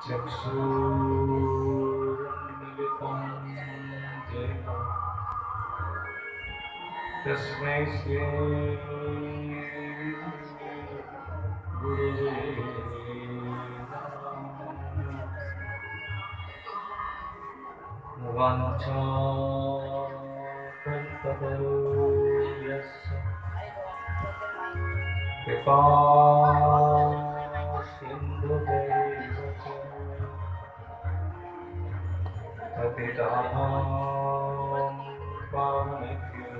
चक्षुरुन्मिलितं येन तस्मै श्री गुरुवे नमः। वाञ्छाकल्पतरुभ्यश्च कृपासिन्धुभ्यैव च पतितानां पावनेभ्यो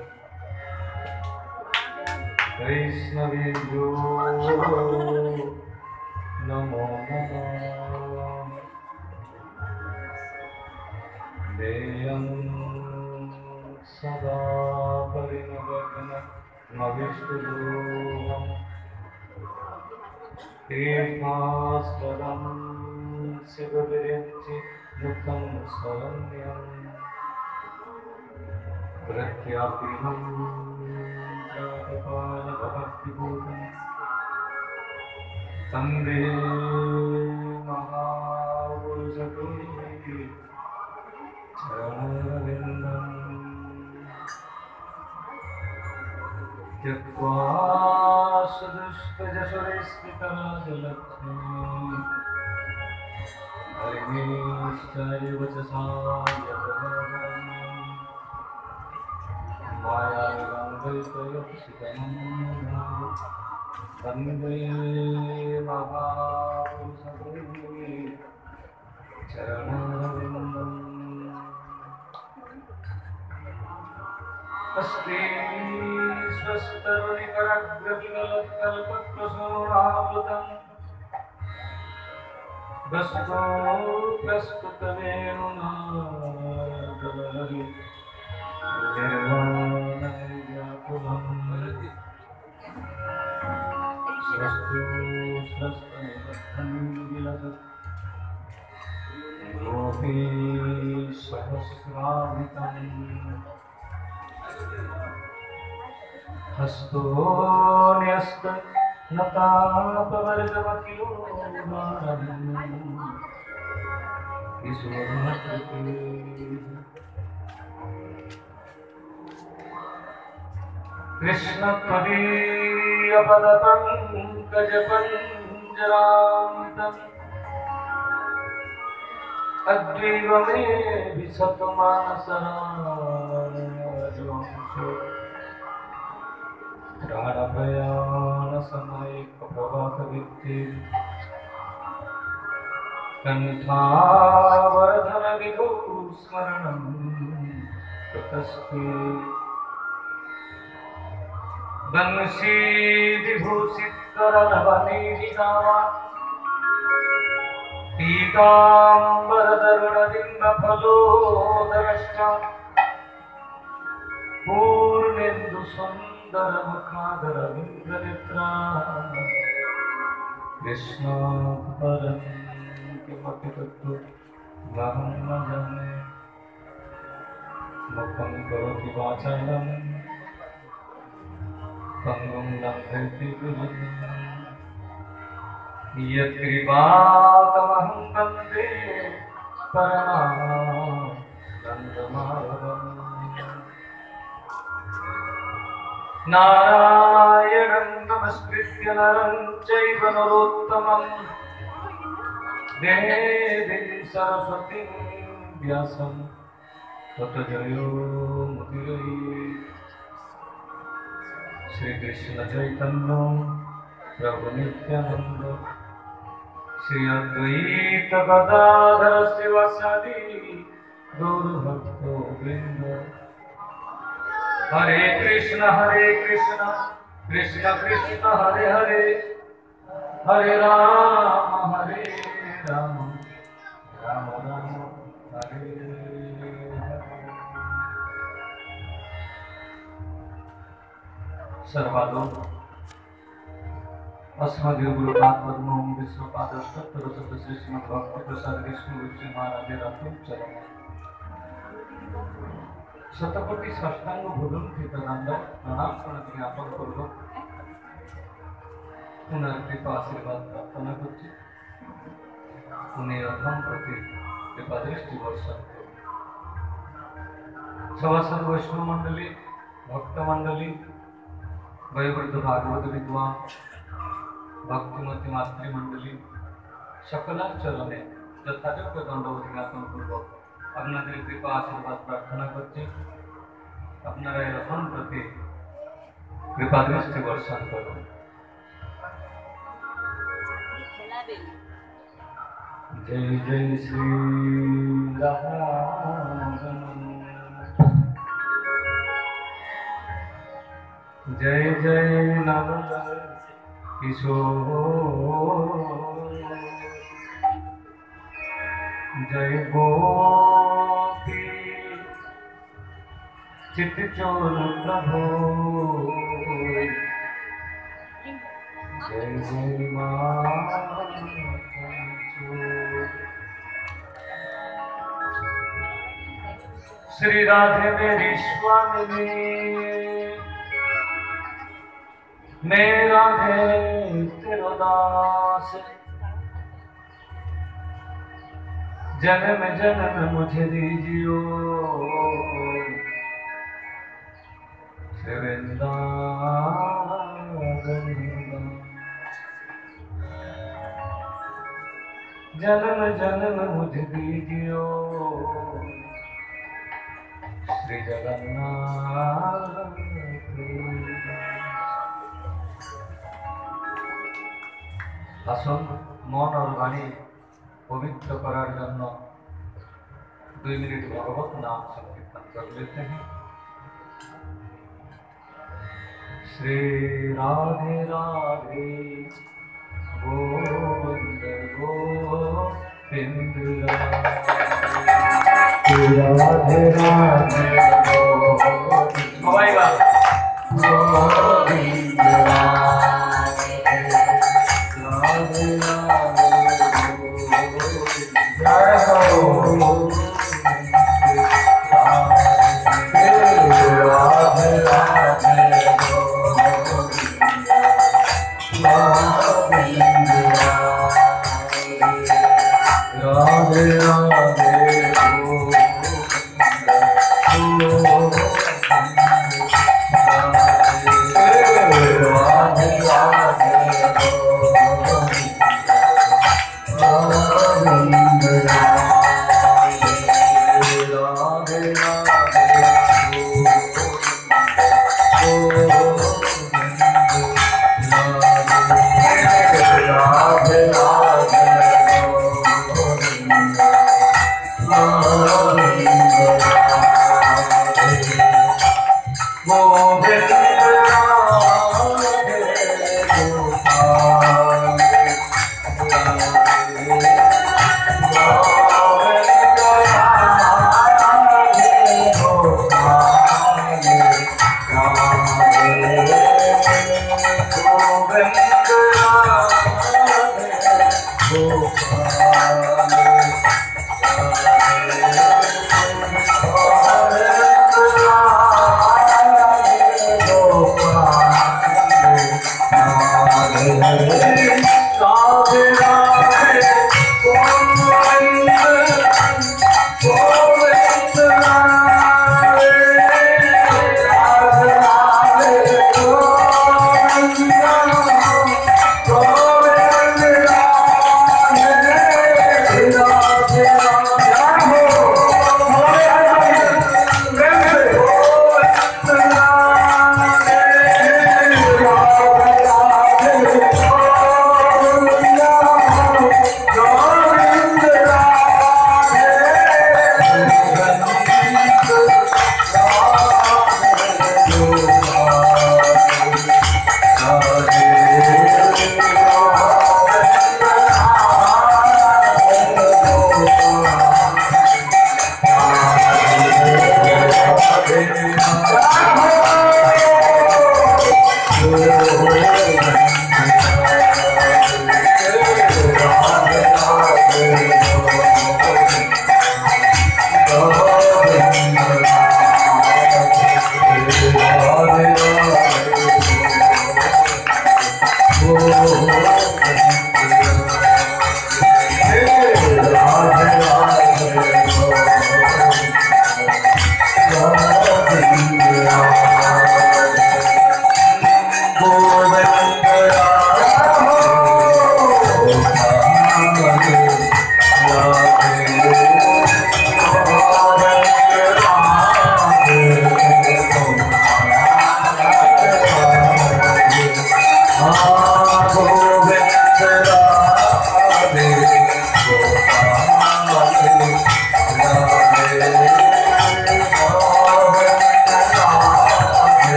वैष्णवेभ्यो नमो नमः। देयं सदा परिनिर्वग्नमभिष्टदोहम् तीर्थास्पदं शिवविरिञ्चि मुखं शरण्यं प्रत्यापिनं प्रातपालभक्तिपूतं वन्दे महापुरुषते चरणरविन्दम् त्यक्त्वा सुदुष्टजशुरस्मितराजलक्ष्मी हरिणीश्चैव च सायकवाणी मायाविलम्बितयोषितमं वन्दे महापुरुषते चरणरविन्दम् अस्ति स्वस्तरुणिकरग्रविललत्कल्पप्रसूनावृतं भस्मो प्रस्तुतवेणुनादलहरि निर्वाणव्याकुलं स्वस्तु स्वस्तनिबद्धं गोपी सहस्रावृतम् हस्तो न्यस्त नतापवर्गमखिलोदारम् ईश्वरमकृते कृष्णत्वदीयपदपङ्कजपञ्जरान्तम् अद्वैवमे विशतमानसराजवंशो प्राणप्रयाणसमयप्रभातविद्ये कण्ठावरधरविभुस्मरणं कृतस्ते वंशीविभूषितकरनवनीतिकामा पीताम्बरतरुणबिम्बफलोदरश्च पूर्णेन्दुसुन्दरमुखादरविन्दनेत्रा कृष्णात्परं किमपि तत्त्वमहं न जाने। मुखं करोति वाचालं पङ्गुं लङ्घयति गिरिं यत्कृपातमहं वन्दे परमानन्दमाधवम्। नारायणं नमस्कृत्य नरं चैव नरोत्तमं देवीं सरस्वतीं व्यासं ततो जयो मुदिरये। श्रीकृष्ण चैतन्य प्रभु नित्यानंद श्री अद्वैत गदाधर शिवासादि गौरभक्तवृंद। हरे कृष्ण कृष्ण कृष्ण हरे हरे, हरे राम राम राम हरे हरे। सर्वालोक अस्मद्गुरु गुरुपाद पद्मों विश्वपादस्तत्तरसत श्री श्रीमद् भक्ति प्रसाद विष्णु विष्णु महाराज रातुम चरण शतकोटि षष्टांग भूलुम कृतदंड प्रणाम प्रणति ज्ञापन करलो उनार कृपा आशीर्वाद प्रार्थना करছি। उन्हें अधम प्रति कृपा दृष्टि वर्षण करो। सभासद वैष्णव मंडली, भक्त मंडली, वयोवृद्ध भागवत विद्वान, भक्तिमती मातृमंडली सकला चरणे यथायोग्य दंडवत ज्ञापन पूर्वक আপনাদের কৃপা আশীর্বাদ প্রার্থনা করছি। আপনারা এই রতন প্রতি কৃপা দৃষ্টি বর্ষণ করুন। जय जय श्री राम, जय जय नंद किशोर, जय गोपी चित चोर प्रभु, जय जय श्री राधे मेरी स्वामी, मैं राधे तेरो दास, जन्म जन्म मुझे दीजियो वृंदावन, जन्म जन्म मुझे दीजियो श्री जगन्नाथ। আসুন মন और বাণী पवित्र करार जन्य 2 मिनट भगवत नाम संकीर्तन कर लेते हैं। श्री राधे राधे गोविंद गोविंद, श्री राधे राधे गोविंद गोविंद, राधे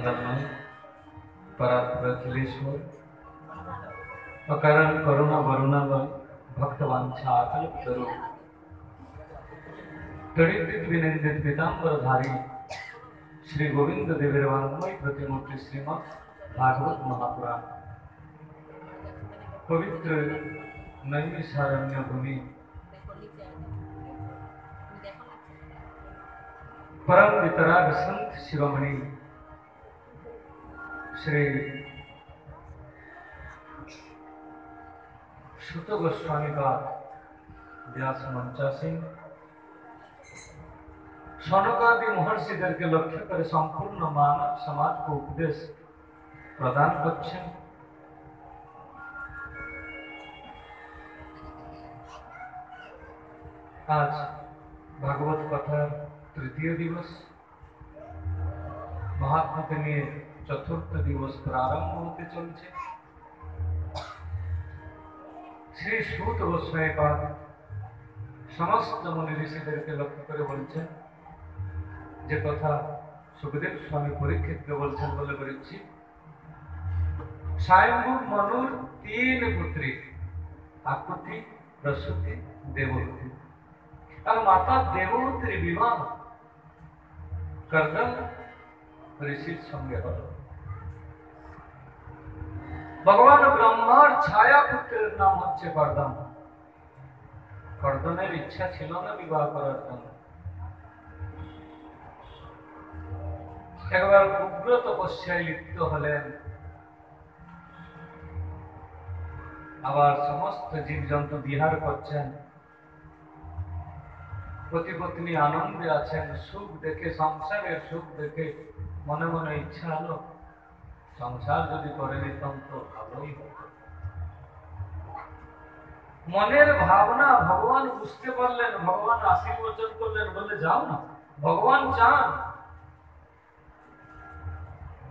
मंगलमय परात्पर अखिलेश्वर अकारण करुणा वरुणामय भक्तवांछा कल्पतरु तड़ित विनिंदित पीतांबरधारी श्री गोविंद देवेर वाङ्मय प्रतिमूर्ति श्रीमद् भागवत महापुराण पवित्र नैमिषारण्य भूमि परम वितराग संत शिरोमणि श्री शुत गोस्वामी का व्यास मंचासी सनकादि महर्षिदेर के लक्ष्य कर सम्पूर्ण मानव समाज को उपदेश प्रदान करछेन। आज भागवत कथार तृतीय दिवस महात्मा के लिए चतुर्थ दिवस प्रारंभ होते चलছে। श्री सूत गोस्वामी पाद समस्त मुनि ऋषिदेर के लक्ष्य करे बोलছেন যে কথা सुखदेव स्वामी परीक्षित के बोलছেন বলে বলেছি। स्वयंभू मनुर तीन पुत्री आकुति प्रसूति देवहूति और माता देवहूतिर विवाह कर्दम ऋषिर संगे हल। भगवान ब्रह्मार छाया पुत्रेर नाम हच्छे कर्दम। कर्दमेर इच्छा छिलो ना विवाह करार जन्य। एकबार उग्र तपस्याय लिप्त हलेन। आबार समस्त जीव जंतु बिहार करछेन। पति पत्नी आनंदे आछेन। सुख देखे संसारेर सुख देखे मने मने इच्छा हलो संसार यदि करे नितम तो भालोई हतो। मनेर भावना भगवान बुझते पारलेन। भगवान आशीर्वचन करलेन बोले जाओ ना। भगवान चान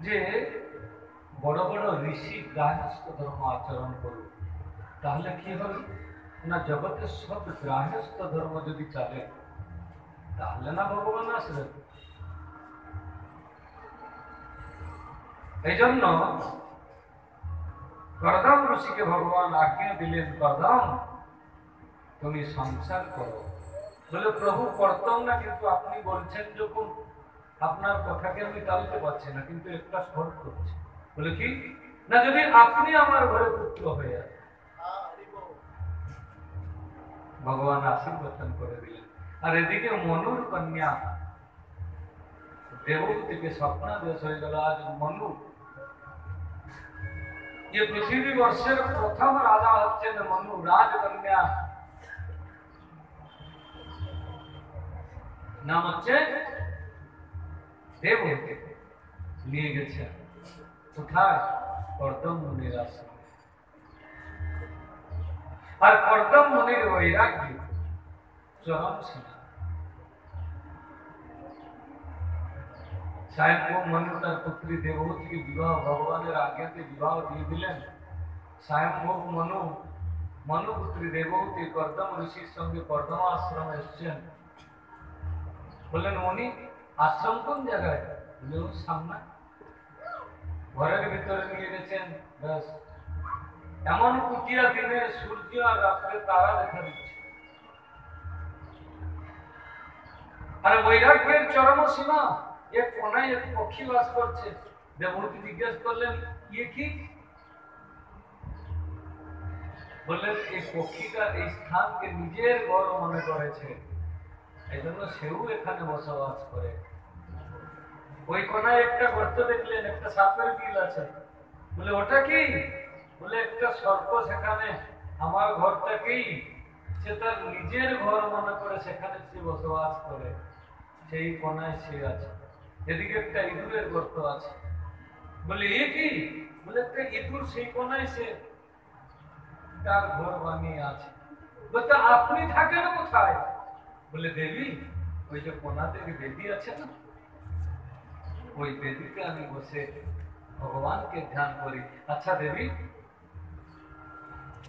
जे बड़ बड़ ऋषि गृहस्थ धर्म आचरण करुक ताहले कि हबे ना जगते सब गृहस्थ धर्म यदि चले ताहले ना भगवान आसबेन। एजন্য कर्दम ऋषि के भगवान आज्ञा दिलेन कर्दम तुम संसार करो। बोले प्रभु करताम ना किन्तु आपनी बोलছেন যখন আপনার কথাকে আমি টালতে পারছি না কিন্তু একটা শর্ত আছে। বলে কি না যদি আপনি আমার ঘরে পুত্র হয়ে আসেন। भगवान आशीर्वचन करे दिलेन। और एदिके मनुर कन्या देवहूति के स्वप्नादेश हो गल। आज मनु ये पृथ्वी वर्षेर प्रथम राजा हच्छेन मनु। राजकन्या नाम हच्छे देवहूति। निये गेछेन कोथाय कर्दम मुनिर आश्रमे। और कर्दम मुनिर वैराग्य चरम सीमा। स्वयंभू मनु तार पुत्री देवहूति के विवाह भगवान आज्ञाते विवाह दिए दिलेन। स्वयंभू मनु मनु पुत्री देवहूति कर्दम ऋषिर संगे कर्दम आश्रम एसेছেন। बोलेन मुनि आश्रम कोन জায়গায়? বলে ওর সামনে ঘরের ভিতরে নিয়ে গেছেন। ব্যাস এমন কুটিয়া দিনে সূর্য আর রাত্রে তারা দেখা দিচ্ছে। আর বৈরাগ্যের চরম সীমা। एक कोनाय एक पक्षी वास करছে। देवहूति जिज्ञास करलेन ये की? बोलेन এই পক্ষীটা এই স্থানকে নিজের ঘর মনে করেছে এজন্য সেও এখানে বসবাস করে। ওই কোনায় একটা গর্ত দেখলেন একটা সাপের বিল আছে। বলে ওটা কি? বলে একটা সর্প সেখানে আমার ঘরটাকেই সে তার নিজের ঘর মনে করে সেখানে সে বসবাস করে। সেই কোনায় সে আছে। এদিকে একটা ইঁদুরের গর্ত আছে। বলে এ কি? বলে একটা ইঁদুর সেই কোনায় সে তার ঘর বানিয়ে আছে। বলতে আপনি থাকেন কোথায়? বলে দেবী ওই যে কোনাতে বেদি আছে না ওই বেদিতে আমি বসে ভগবানকে ধ্যান করি। আচ্ছা দেবী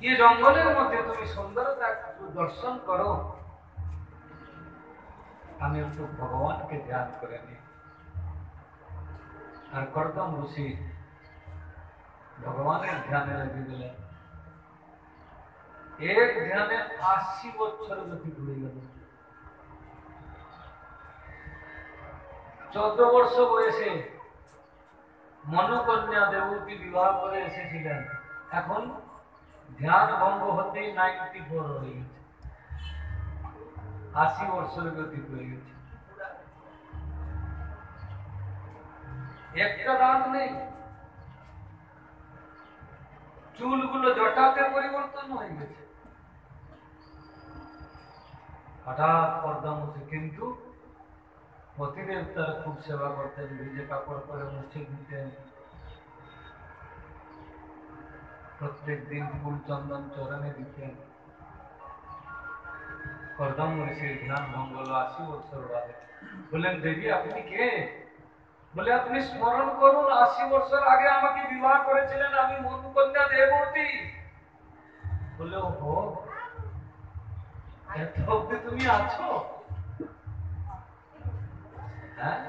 ये जंगलेर मध्य तुम सुंदरता दर्शन करो भगवान के ध्यान करे नी। আর কর্দম ঋষি ভগবানের ধ্যানে লেগে গেলেন। এক ধ্যানে 80 বছর গতি ঘুরে গেল। 14 বর্ষ বয়সে মনুকন্যা দেবকী বিবাহ করে এসেছিলেন। এখন ধ্যান ভঙ্গ হতে 94 হয়ে গেছে, 80 বছর গতি হয়ে গেছে। একটা দাঁত নেই, চুলগুলো জটাতে পরিবর্তন হয়ে গেছে। হঠাৎ কর্দম ঋষি কিন্তু পতিদেবতার খুব সেবা করতেন, ভিজে কাপড় করে মুছে দিতেন, প্রত্যেক দিন ফুল চন্দন চরণে দিতেন। কর্দম ঋষির ধ্যান ভঙ্গ হলো 80 বছর বাদে। বললেন, দেবী আপনি কে? বলে, আপনি স্মরণ করুন 80 বছর আগে আমাকে বিবাহ করেছিলেন, আমি মনুকন্যা দেবতী। বলে, ওহো, এত অব্দি তুমি আছো? হ্যাঁ,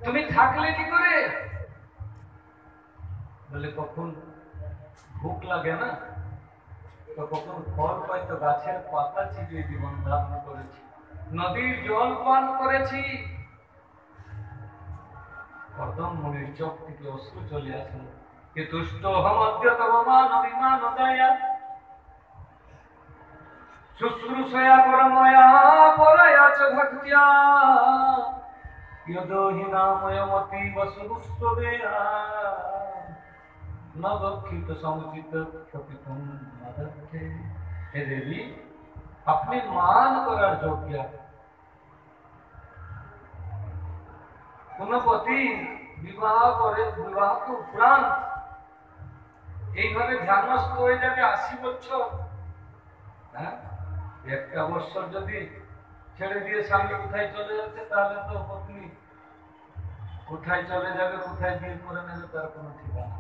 তুমি থাকলে কি করে? বলে, কখন ভুক লাগে না তো কখন ফল পাই তো গাছের পাতা চিবিয়ে জীবন ধারণ করেছি, নদীর জল পান করেছি। কর্দম মুনির চোখ থেকে অশ্রু চলে আসলো। কি তুষ্ট হম অদ্যতম মান অভিমান দয়া শুশ্রূষয়া পরময়া পরয়াচ ভক্ত্যা यदोहि नामयमति वसुस्तदेया न दक्षित समुचित क्षतितुम मदते। हे देवी, अपने मान करार योग्य কোন পতি বিবাহ করে, বিবাহকে উপরান্ত এইভাবে ধ্যানস্থ হয়ে যাবে 80 বছর। হ্যাঁ, একটা বছর যদি ছেড়ে দিয়ে স্বামী কোথায় চলে যাচ্ছে, তাহলে তো পত্নী কোথায় চলে যাবে, কোথায় বিয়ে করে নেবে তার কোনো ঠিকানা।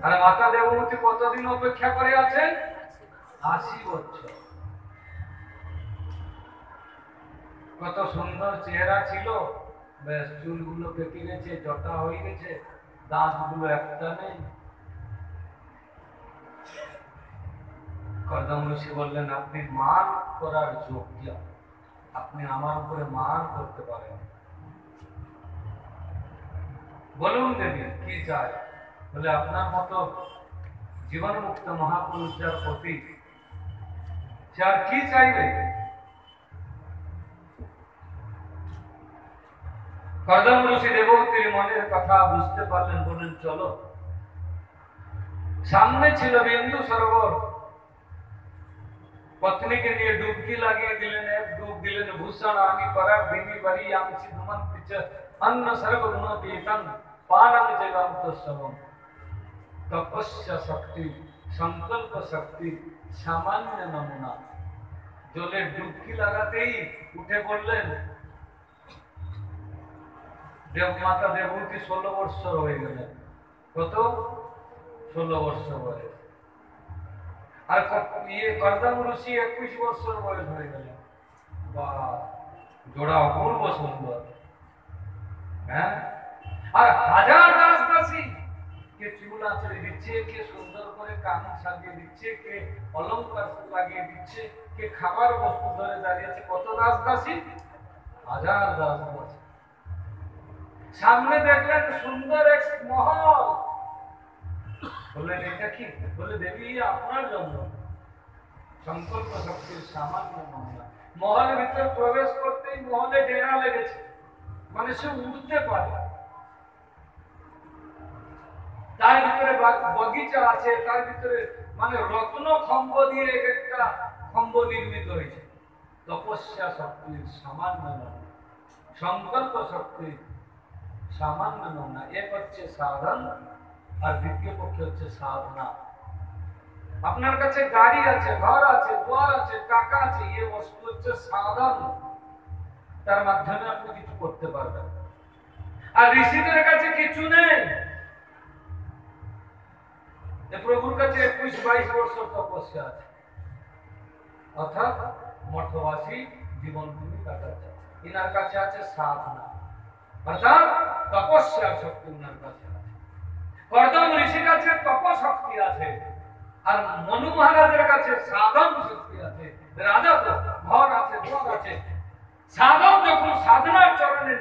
আর মাতা দেবমতী কতদিন অপেক্ষা করে আছেন? 80 বছর। কত সুন্দর চেহারা ছিল, বেশ চুলগুলো পেকে গেছে, জটা হয়ে গেছে, দাঁতগুলো একটা নেই। কর্দম ঋষি বললেন, আপনি মান করার যোগ্য, আপনি আমার উপরে মান করতে পারেন। বলুন দেবী কি চাই? বলে, আপনার মতো জীবন মুক্ত মহাপুরুষ যার প্রতীক, সে আর কি চাইবে? কর্দম ঋষি দেবতীর মনের কথা বুঝতে পারলেন, বললেন চলো। সামনে ছিল বিন্দু সরোবর, পত্নীকে নিয়ে ডুবকি লাগিয়ে দিলেন। এক ডুব দিলেন, ভূষণ আমি পরাগ ভূমি বরি আমছি ধুমন পিচ অন্ন সর্বগুণ পীতং পানং জগন্তস্বম। তপস্যা শক্তি, সংকল্প শক্তি, সামান্য নমুনা। জলে ডুবকি লাগাতেই উঠে পড়লেন। দেবমাতা দেবতী 16 বৎসর হয়ে গেলেন। কত? 16 বৎসর বয়স। আর কর্দম ঋষি 21 বৎসর বয়স হয়ে গেলেন। বা জোড়া অপূর্ব সুন্দর। হ্যাঁ, আর হাজার দাস দাসী, কে চুল আঁচড়ে দিচ্ছে, কে সুন্দর করে কান সাজিয়ে দিচ্ছে, কে অলংকার লাগিয়ে দিচ্ছে, কে খাবার বস্তু ধরে দাঁড়িয়েছে। কত দাস দাসী? হাজার দাস দাসী। সামনে দেখলেন সুন্দর এক মহল। বললেন, এটা কি? বলে, দেবী আপনার জন্য। সংকল্প শক্তির সামান্য নমুনা। মহলের ভিতর প্রবেশ করতেই মহলে ডেরা লেগেছে, মানে সে উঠতে পারে। তার ভিতরে বগিচা আছে, তার ভিতরে মানে রত্ন খম্ব দিয়ে একটা খম্ব নির্মিত হয়েছে। তপস্যা শক্তির সামান্য নমুনা, সংকল্প শক্তির সামান্য নমুনা। এক হচ্ছে সাধন, আর দ্বিতীয় পক্ষে হচ্ছে সাধনা। আপনার কাছে গাড়ি আছে, ঘর আছে, দ্বার আছে, টাকা আছে, এই বস্তু হচ্ছে সাধন, তার মাধ্যমে আপনি কিছু করতে পারবেন। আর ঋষিদের কাছে কিছু নেই। প্রভুর কাছে 21-22 বছর তপস্যা আছে, অর্থাৎ মঠবাসী জীবন ভূমি কাটাচ্ছে। এনার কাছে আছে সাধনা। অর্থাৎ তপস্যার শক্তি ওনার কাছে আছে। কর্দম ঋষির কাছে তপশক্তি আছে, আর মনু মহারাজের কাছে সাধন শক্তি আছে। রাজা তো ঘর আছে, দোর আছে, সাধন যখন সাধনার চরণে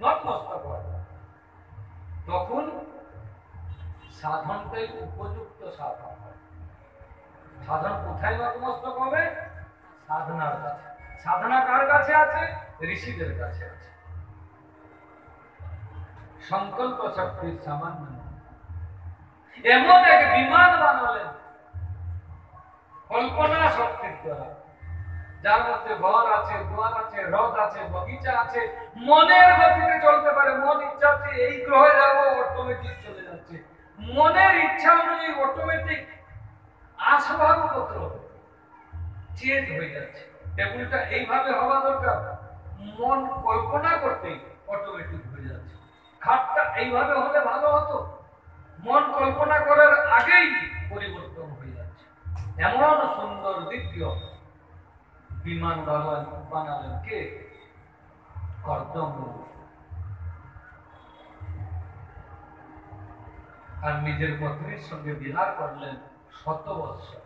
নতমস্তক হয় তখন সাধনটাই উপযুক্ত সাধন হয়। সাধন কোথায় নতমস্তক হবে? সাধনার কাছে। সাধনা কার কাছে আছে? ঋষিদের কাছে আছে। সংকল্প শক্তির সামান্য এমন এক বিমান বানালেন কল্পনা শক্তির দ্বারা, যার মধ্যে ঘর আছে, দুয়ার আছে, হ্রদ আছে, বগিচা আছে, মনের গতিতে চলতে পারে। মন ইচ্ছা হচ্ছে এই গ্রহে যাবো, অটোমেটিক চলে যাচ্ছে। মনের ইচ্ছা অনুযায়ী অটোমেটিক আসবাবপত্র চেঞ্জ হয়ে যাচ্ছে। টেবিলটা এইভাবে হওয়া দরকার, মন কল্পনা করতেই অটোমেটিক হয়ে যাচ্ছে। খাটটা এইভাবে হলে ভালো হতো, মন কল্পনা করার আগেই পরিবর্তন হয়ে যাচ্ছে। এমন সুন্দর দিব্য বিমান বানালেন কে? কর্দম। আর নিজের পত্নীর সঙ্গে বিহার করলেন 100 বৎসর।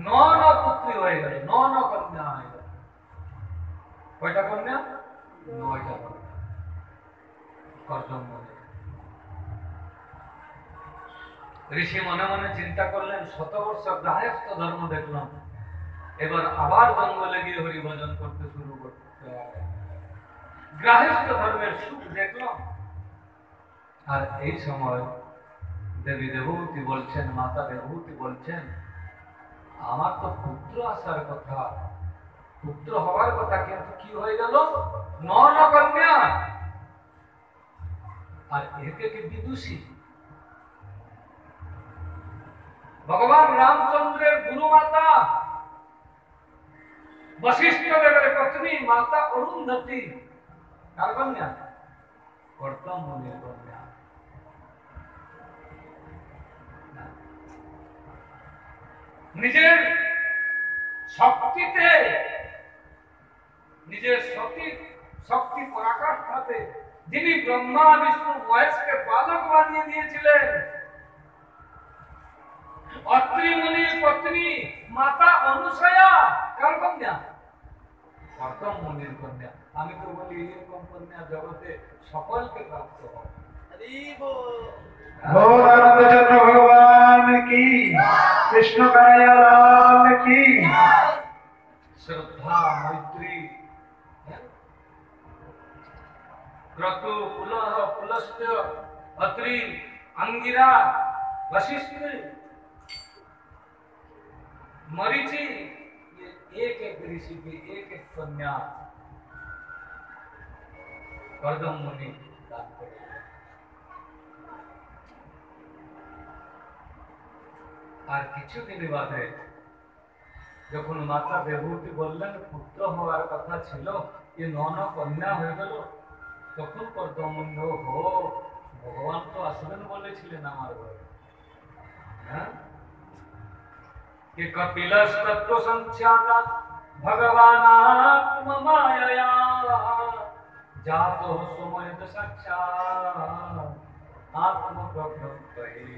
9 পুত্রী হয়ে গেল, 9 কন্যা হয়ে গেল। কয়টা কন্যা? 9টা কন্যা। কর্দম ঋষি মনে মনে চিন্তা করলেন, 100 বর্ষ গৃহস্থ ধর্ম দেখলাম, এবার আবার জঙ্গলে গিয়ে হরি ভজন করতে শুরু করতে হবে। গৃহস্থ ধর্মের সুখ দেখলাম। আর এই সময় দেবী দেবভূতি বলছেন, মাতা দেবভূতি বলছেন, আমার তো পুত্র আসার কথা, পুত্র হওয়ার কথা, কিন্তু কি হয়ে গেল? 9 কন্যা। আর একে কি বিদুষী? ভগবান রামচন্দ্রের গুরু মাতা বশিষ্ঠ দেবের পত্নী মাতা অরুন্ধতী কার কন্যা? কর্দম মুনির কন্যা। নিজের শক্তিতে, নিজের শক্তি পরাকাষ্ঠাতে যিনি ব্রহ্মা বিষ্ণু মহেশকে বালক বানিয়ে দিয়েছিলেন, অত্রি মুনির পত্নী মাতা অনুসয়া কার কন্যা? কর্দম মুনির কন্যা। আমি তো বলি এরকম কন্যা জগতে সকলকে প্রাপ্ত হয়। রামচন্দ্র ভগবান কি, কৃষ্ণ কানাইয়া লাল কি। শ্রদ্ধা, মৈত্রী, ক্রতু, পুলহ, পুলস্ত্য, অত্রি, अंगिरा, वशिष्ठ, मरीचि, ये एक एक ऋषि की एक एक कन्या कर्दम मुनि दान करें। আর কিছুদিন বাদে যখন মাতা দেবহূতি বললেন পুত্র হওয়ার কথা ছিল, এ 9 কন্যা হয়ে গেল, তখন কর্দম মুনি, হো ভগবান তো আসবেন বলেছিলেন আমার ঘরে। হ্যাঁ, कि कपिलस्तत्व संख्याता भगवानात्म मायया जातो सुमयत साक्षात् आत्म प्रभृतये।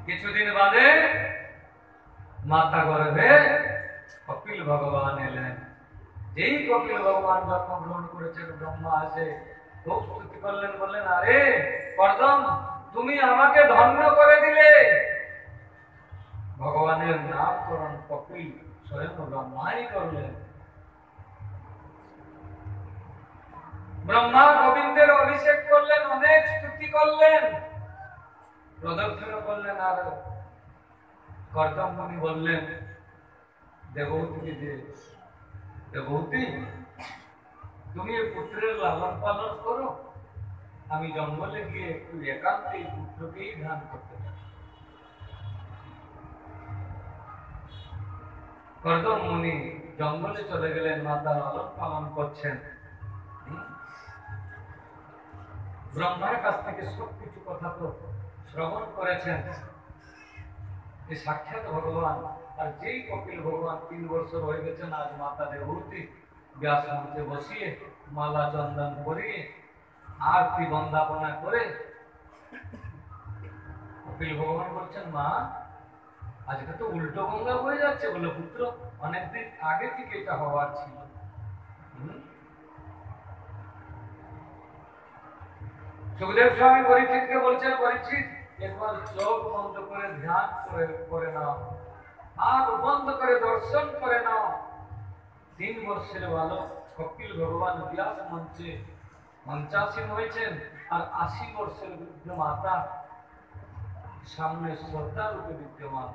কিছুদিন বাদে মাতা গর্ভে কপিল ভগবান এলেন। যেই কপিল ভগবান জন্ম গ্রহণ করেছেন, ব্রহ্মা আসে খুব স্তুতি করলেন, বললেন, আরে কর্দম, তুমি আমাকে ধন্য করে দিলে। ভগবানের নামকরণ কপিল স্বয়ং ব্রহ্মাই করলেন। ব্রহ্মা গোবিন্দের অভিষেক করলেন, অনেক স্তুতি করলেন, প্রদক্ষিণ করলেন। আর কর্দম মুনি বললেন দেবহূতিকে যে, দেবহূতি, তুমি এই পুত্রের লালন পালন করো, আমি জঙ্গলে গিয়ে একটু একান্তে এই পুত্রকেই ধ্যান করতে চাই। কর্দম মুনি জঙ্গলে চলে গেলেন, মাতা লালন পালন করছেন। ব্রহ্মার কাছ থেকে সব কিছু কথা তো শ্রবণ করেছেন। এই সাক্ষাৎ ভগবান আর যেই কপিল ভগবান 3 বছর হয়ে গেছেন, আজ মাতা দেবহূতি ব্যাস মঞ্চে বসিয়ে মালা চন্দন করিয়ে আরতি বন্দাপনা করে কপিল ভগবান বলছেন, মা আজকে তো উল্টো গঙ্গা বয়ে যাচ্ছে। বলে, পুত্র অনেকদিন আগে থেকে এটা হওয়ার ছিল। সুখদেব স্বামী পরীক্ষিতকে বলছেন, পরীক্ষিত একবার চোখ বন্ধ করে ধ্যান করে নাও, আখ বন্ধ করে দর্শন করে নাও। 3 বর্ষের বালক কপিল ভগবান ব্যাস মঞ্চে মঞ্চাসীন হয়েছেন, আর 80 বর্ষের বৃদ্ধ মাতা সামনে শ্রদ্ধা রূপে বিদ্যমান।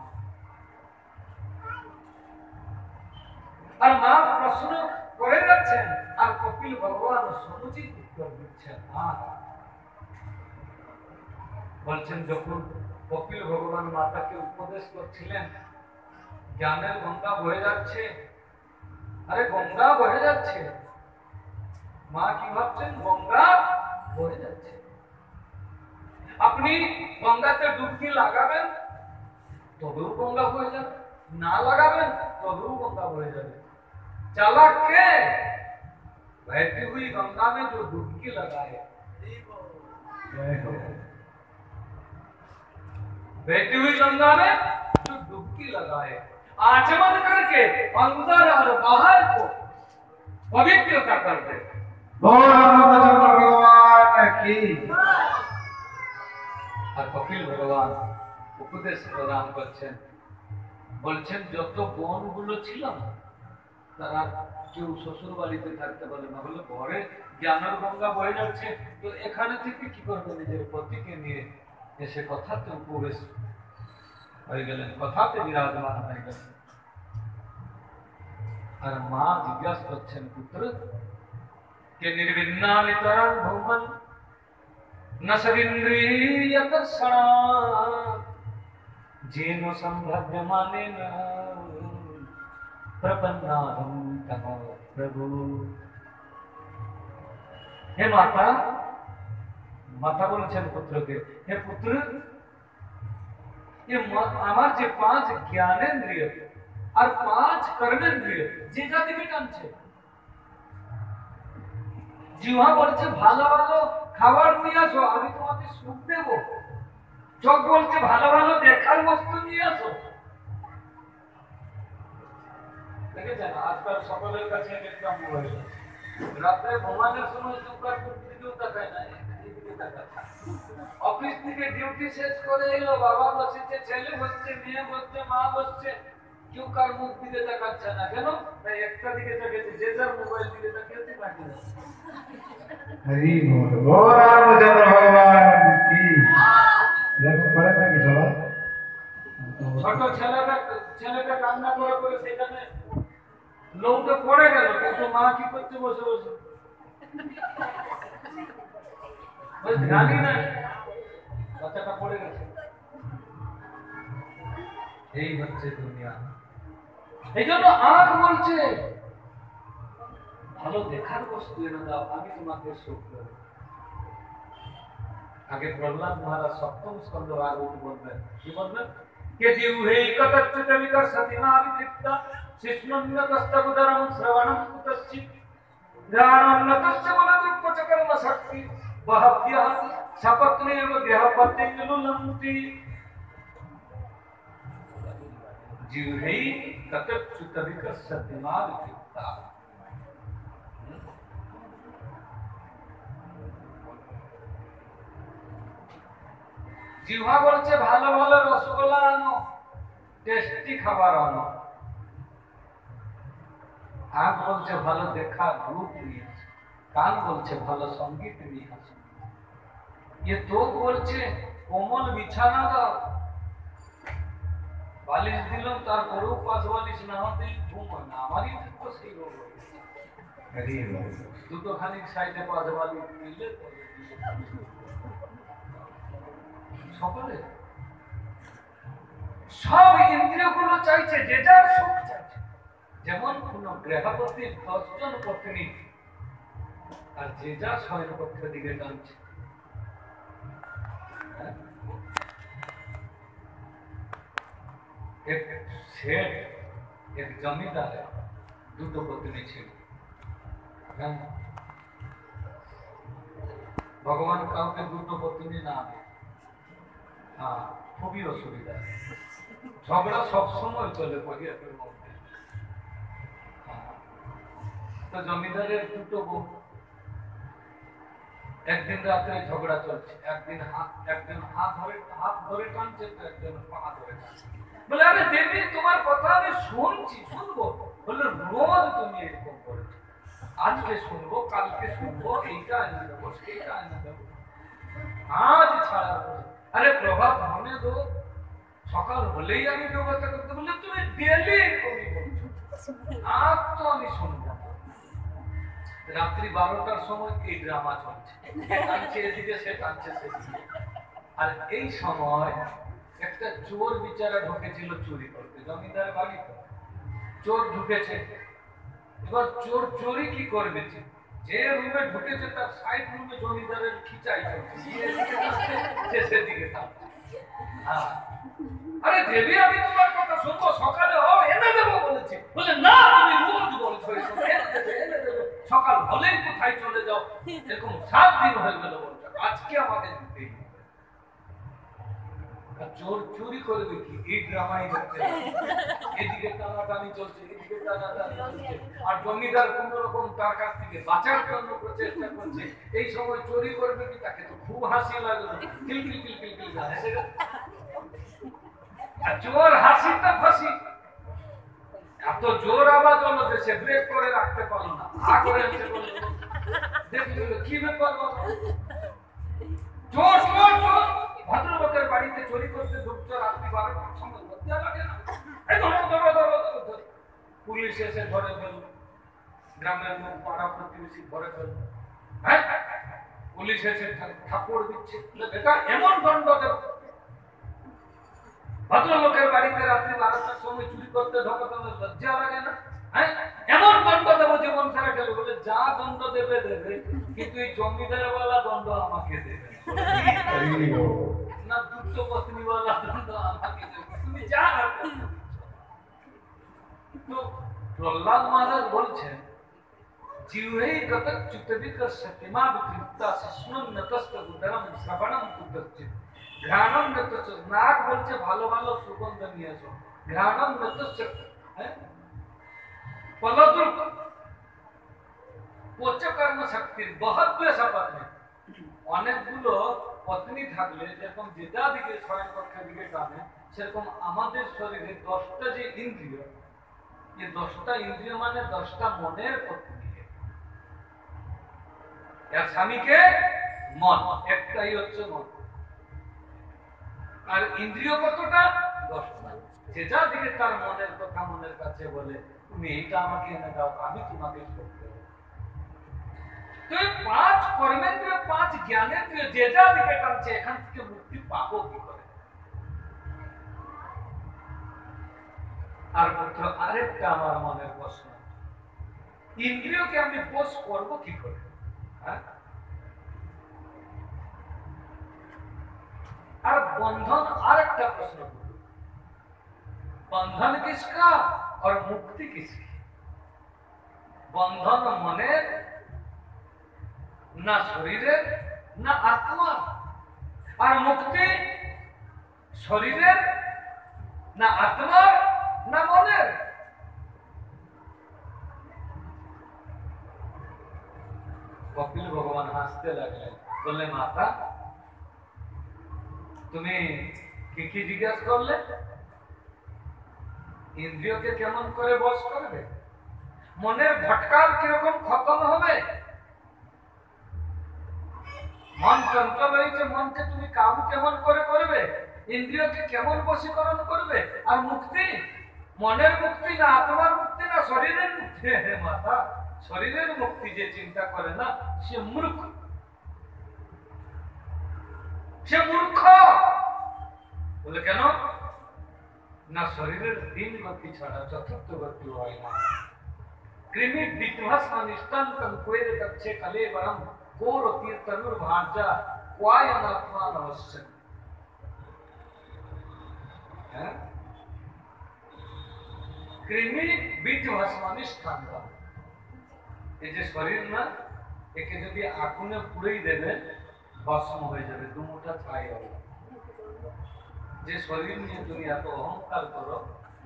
আর মা প্রশ্ন করে যাচ্ছেন, আর কপিল ভগবান সমুচিত উত্তর দিচ্ছেন। বলছেন, যখন কপিল ভগবান মাতাকে উপদেশ করছিলেন, জ্ঞানের গঙ্গা বয়ে যাচ্ছে, আরে গঙ্গা বয়ে যাচ্ছে। মা কি ভাবছেন? গঙ্গা বয়ে যাচ্ছে। আপনি গঙ্গাতে ডুবকি লাগাবেন তবেও গঙ্গা বয়ে যাবে, না লাগাবেন তবেও গঙ্গা বয়ে যাবে। चालाक के बहती हुई गंगा में जो डुबकी लगाए, बहती हुई गंगा में जो डुबकी लगाए, आचमन करके अंदर और बाहर को पवित्रता कर दे। भगवान की। আর কপিল ভগবান উপদেশ প্রদান করছেন, বলছেন যত বনগুলো ছিল না, তারা কেউ শ্বশুর বাড়িতে থাকতে পারে না। বলে, ঘরে জ্ঞানের গঙ্গা বয়ে যাচ্ছে, তো এখানে থেকে কি করবে? নিজের পতিকে নিয়ে এসে কথাতে উপবেশ হয়ে গেলেন, কথাতে বিরাজমান হয়ে গেলেন। আর মা জিজ্ঞাসা করছেন, পুত্র কে নির্বিন্নানি তরং ভৌমন न सविन्द्रियकर्षणा जेन संभव्यमानेन प्रपन्नाहं तव प्रभु। हे माता, माता বলেছেন পুত্রকে, হে পুত্র, আমার যে 5 জ্ঞানেন্দ্রিয় আর 5 কর্মেন্দ্রিয় যে যা দিকে টানছে। জিহ্বা বলছে ভালো ভালো খাবার নিয়ে আসো, আমি তোমাকে সুখ দেব। চোখ বলছে ভালো ভালো দেখার বস্তু নিয়ে আসো। দেখেছেন আজকাল সকলের কাছে একটা মোবাইল, রাতে ঘুমানোর সময় চোখটা দিকেও তাকায় না, এদিকে তাকায়। অফিস থেকে ডিউটি শেষ করে এলো, বাবা বসেছে, ছেলে বসছে, মেয়ে বসছে, মা বসছে, কেউ কার মুখ দিকে তাকাচ্ছে না। কেন? তাই একটা দিকে তাকিয়েছে, যে যার মোবাইল দিকে তাকিয়েছে বাকি না। हरि बोल। बोल रामचंद्र भगवान की। देखो पढ़े ना कि सवाल। ছোট ছেলেটা কান্না করে করে সেখানে লোকটা পড়ে গেল, কিন্তু মা কি করছে? বসে বসে ধ্যানই নাই, বাচ্চাটা পড়ে গেছে। এই হচ্ছে দুনিয়া। এই জন্য আগ বলছে ভালো দেখার বস্তু এনে দাও, আমি তোমাকে সুখ দেব। আগে প্রহ্লাদ মহারাজ 7ম স্কন্ধ ভাগবত বলবেন, কি বলবেন? কে জিহ্বে কতচ্চিত বিকর্ষতি নাবিতৃপ্তা শিষ্মন্যতস্তবুদরম শ্রবণম কুতশ্চিৎ ধ্যানন্নতস্য বলদুঃখচ কর্ম শক্তি বহভ্যঃ সপত্নেব দেহপতিলুলন্তি। জিহ্বে কতচ্চিত বিকর্ষতি নাবিতৃপ্তা। জিহ্বা বলছে ভালো ভালো রসগোল্লা আনো, টেস্টি খাবার আনো। হাত বলছে ভালো দেখার রূপ নিয়ে আসো, কান বলছে ভালো সঙ্গীত নিয়ে আসো, তোক বলছে কোমল বিছানা দাও। বালিশ দিলাম, তারপরেও 5 বালিশ না হতে ঘুম হয় না। আমারই তো সেই রোগ হয়েছে। দুটো খানিক সাইডে 5 বালিশ দিলে সকলে সব ইন্দ্রিয়গুলো চাইছে, যে যার সুখ চাইছে। যেমন কোন গৃহপতি 10 জন পত্নী, আর যে যা শয়ন কক্ষের দিকে টানছে। এক শেঠ, এক জমিদারের দুটো পত্নী ছিল। হ্যাঁ, ভগবান কাউকে দুটো পত্নী না দেয়। হ্যাঁ, খুবই অসুবিধা, ঝগড়া সবসময় চলে পরিবারের মধ্যে। হ্যাঁ, তো জমিদারের দুটো বউ, একদিন রাত্রে ঝগড়া চলছে, একদিন হাত ধরে টানছে, তো একজন পা ধরে টানছে। বলে, আরে দেবী, তোমার কথা আমি শুনবো। বলে, রোজ তুমি এরকম করেছো, আজকে শুনবো, কালকে শুনবো, এইটা এনে দেবো, সেইটা এনে দেবো, আজ ছাড়া। আরে প্রভাত হনে দো, সকাল হলেই আমি ব্যবস্থা করতে। বললে, তুমি ডেলি এরকমই বলছো, আজ তো আমি শুনবো। রাত্রি 12টার সময় এই ড্রামা চলছে, টানছে এদিকে, সে টানছে সেদিকে। আর এই সময় একটা চোর বিচারা ঢুকেছিল চুরি করতে, জমিদার বাড়িতে চোর ঢুকেছে। এবার চোর চোরি কি করবে, যে রুমে ঢুকেছে তার সাইড রুমে জমিদারের খিচাই চলছে, সে সেদিকে টানছে। হ্যাঁ, আরে দেবী, আমি তোমার কথা শুনবো, সকালে এনে দেবো বলেছি। বলে, না, তুমি রোজ বলছো এনে দেবে, সকাল হলেই কোথায় চলে যাও, এরকম 7 দিন হয়ে গেল বলছো, আজকে আমাকে দিতেই হবে। চোর চুরি করবে কি, এই ড্রামাই দেখতে এদিকে টানাটানি চলছে, এদিকে টানাটানি চলছে। আর জমিদার কোন রকম তার কাছ থেকে বাঁচার জন্য প্রচেষ্টা করছে। এই সময় চুরি করবে কি, তাকে তো খুব হাসি লাগলো, কিলকিল কিলকিল কিল হাসে। আর চোর হাসিটা ফাঁসি, এত জোর আওয়াজ হলো যে সে ব্রেক করে রাখতে পারলো না, করে দেখলো কি ব্যাপার, চোর চোর চোর ভদ্রলোকের বাড়িতে চুরি করতে ঢুকছো রাত্রি 12টার সময়, লজ্জা লাগে না? পুলিশ এসে ধরে ফেলল, গ্রামের লোক, পাড়া প্রতিবেশী ধরে ফেলল। হ্যাঁ, পুলিশ এসে ঠাকুর দিচ্ছে, এটা এমন দণ্ড দেব, ভদ্রলোকের বাড়িতে রাত্রি 12টার সময় চুরি করতে ঢোকা, তোমার লজ্জা লাগে না? হ্যাঁ, এমন দণ্ড দেবো জীবন সারা গেল। বলে, যা দণ্ড দেবে দেবে, কিন্তু এই জমিদারওয়ালা দণ্ড আমাকে দেবে না, দুটো পত্নীওয়ালা দণ্ড আমাকে দেবে, তুমি যা। তো প্রহ্লাদ মহারাজ বলছেন, জিহ্বেই কতক চ্যুতবিকর সত্যমা বিতৃপ্তা শিষ্ণুম নতস্ত উদরম শ্রবণম কুদচ্চিত ঘ্রাণম নতস্ত। নাক বলছে ভালো ভালো সুগন্ধ নিয়ে এসো, ঘ্রাণম নতস্ত পলদুর পচকর্ম শক্তির বহুত বেশাপাত নেই। অনেকগুলো পত্নী থাকলে যেরকম যেটা দিকে শয়ন কক্ষের দিকে টানে, সেরকম আমাদের শরীরে 10টা যে ইন্দ্রিয়, এই 10টা ইন্দ্রিয় মানে 10টা মনের পত্নী। এর স্বামীকে মন, একটাই হচ্ছে মন। আর ইন্দ্রিয় কতটা? 10টা। যে যা দিকে তার মনের কথা মনের কাছে বলে, তুমি এইটা আমাকে এনে দাও, আমি তোমাকে করতে দেব। তো এই 5 কর্মেন্দ্রিয়, 5 জ্ঞানেন্দ্রিয় যে যা দিকে টানছে, এখান থেকে মুক্তি পাবো কি করে? আর পুত্র, আরেকটা আমার মনের প্রশ্ন, ইন্দ্রিয়কে আমি বশ করবো কি করে? আর बंधन আরেকটা প্রশ্ন, बंधन किसका और मुक्ति किसकी? बंधन মনের না শরীরের না আত্মার, আর মুক্তি শরীরের না আত্মার না মনের। কপিল ভগবান হাসতে লাগলেন, বললে, মাতা তুমি কি কি জিজ্ঞাসা করলে? ইন্দ্রিয়কে কেমন করে বশ করবে, মনের ভটকাল কিরকম খতম হবে, মন চঞ্চল হয়েছে, মনকে তুমি কাবু কেমন করে করবে, ইন্দ্রিয়কে কেমন বশীকরণ করবে? আর মুক্তি, মনের মুক্তি না আত্মার মুক্তি না শরীরের মুক্তি? হে মাতা, শরীরের মুক্তি যে চিন্তা করে না, সে মূর্খ, সে মূর্খ। বলে, কেন না? শরীরের 3 গতি ছাড়া 4র্থ গতি হয় না। কৃমি বিধ্বস্ত নিষ্টান্তম কোয়ের দক্ষে কলে বরম কোর তীর্তনুর ভার্যা কোয়ায়নাত্মান অবশ্যক। হ্যাঁ, কৃমি বীজ ভস্মানিষ্ঠান। এই যে শরীর না, একে যদি আগুনে পুড়েই দেবে ভস্ম হয়ে যাবে, দুমুঠা ছাই হবে। যে শরীর নিয়ে তুমি এত অহংকার করো,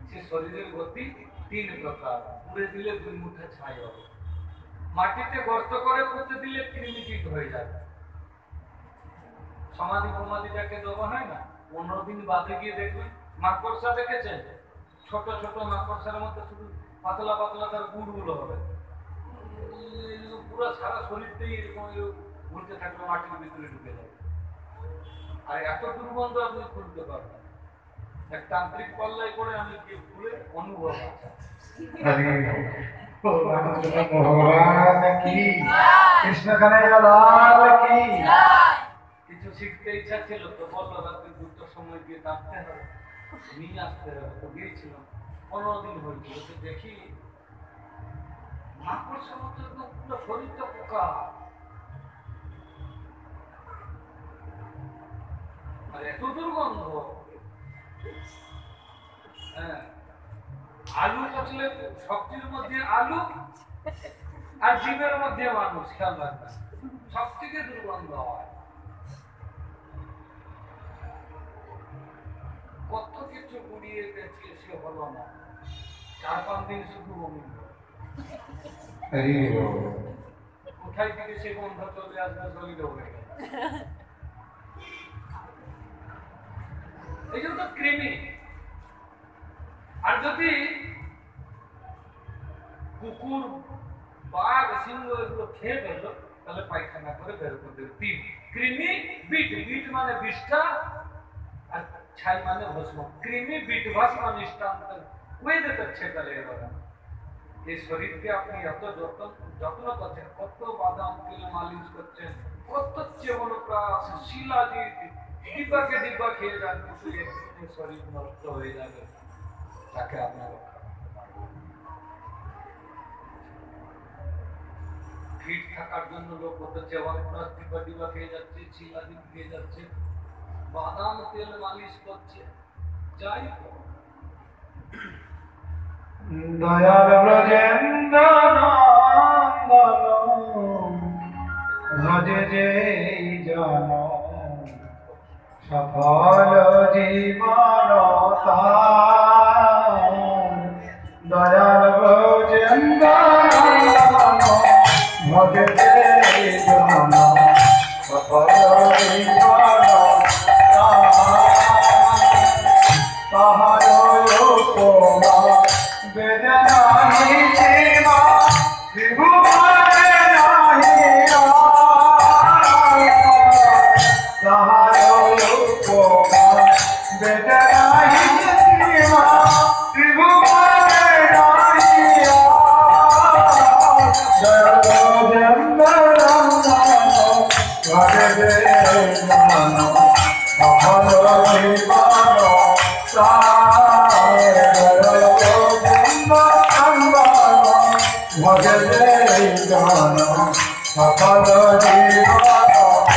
সে শরীরের গতি 3 প্রকার। পুড়ে দিলে 2 মুঠা ছাই হবে। মাটিতে গর্ত করে পুঁতে দিলে কৃমিকীট হয়ে যাবে। সমাধি ফমাধি যাকে দেওয়া হয় না, 15 দিন বাদে গিয়ে দেখবে মাকড়সা দেখেছেন, ছোট ছোট মাকড়সার মধ্যে শুধু পাতলা পাতলা তার গুড়গুলো হবে, পুরো সারা শরীরটাই এরকম ঘুরতে থাকবে, মাটির ভিতরে ঢুকে যাবে। আর এত দুর্গন্ধ আপনি খুলতে পারবেন। এক তান্ত্রিক পাল্লায় করে আমি গিয়ে খুলে অনুভব আছে। ভগবান কি, কৃষ্ণ কানাইয়া লাল কি। কিছু শিখতে ইচ্ছা ছিল তো বললো রাত্রি 2টার সময় গিয়ে নামতে হবে, নিয়ে আসতে হবে। তো গিয়েছিলাম, 15 দিন হয়েছিল। তো দেখি মাকড়সার মতো একদম পুরো শরীরটা পোকা, আর এত দুর্গন্ধ। হ্যাঁ, আলু পচলে, সবজির মধ্যে আলু আর জীবের মধ্যে মানুষ, খেয়াল রাখবেন, সব থেকে দুর্গন্ধ হয়। কত কিছু গুড়িয়ে গেছে, সে হলো না। 4-5 দিন শুধু বমি। কোথায় থেকে সে গন্ধ চলে আসবে শরীরে হয়ে গেল। এই জন্য কৃমি। আর যদি কুকুর, বাঘ, সিংহ এগুলো খেয়ে ফেললো, তাহলে পায়খানা করে বের করে দেবে। 3 কৃমি বিট। বিট মানে বিষ্ঠা, আর ছাই মানে ভস্ম। কৃমি বিট ভস্মানিষ্ঠান ওয়েদে তচ্ছে কলেবরা। এই শরীরকে আপনি এত যত্ন করছেন, কত বাদাম তেল মালিশ করছেন, কত চ্যবনপ্রাশ শিলাজিৎ ডিব্বাকে ডিব্বা খেয়ে যান, কিন্তু শরীর নষ্ট হয়ে যাবে। তাকে আপনার ফিট থাকার জন্য লোক কত চ্যবনপ্রাশ ডিব্বা ডিব্বা খেয়ে যাচ্ছে, শিলাজিৎ খেয়ে যাচ্ছে, বাদাম তেল মালিশ করছে। যাই হোক, দয়াল ব্রজেন্দ্র নন্দন ভজে যে জন, সফল জীবন তার। দয়াল ব্রজেন্দ্র নন্দন ভজে যে জন, সফল জীবন তার। তাহার উপমা বেদনাহি সীমা, ত্রিভুবনে নাহি আর। তাহার উপমা বেদনাহি সীমা, ত্রিভুবনে নাহি আর। জয় ব্রজেন্দ্র নন্দন ভজে যে জন, সফল জীবন তার। ভজে যে জন, সফল জীবন তার।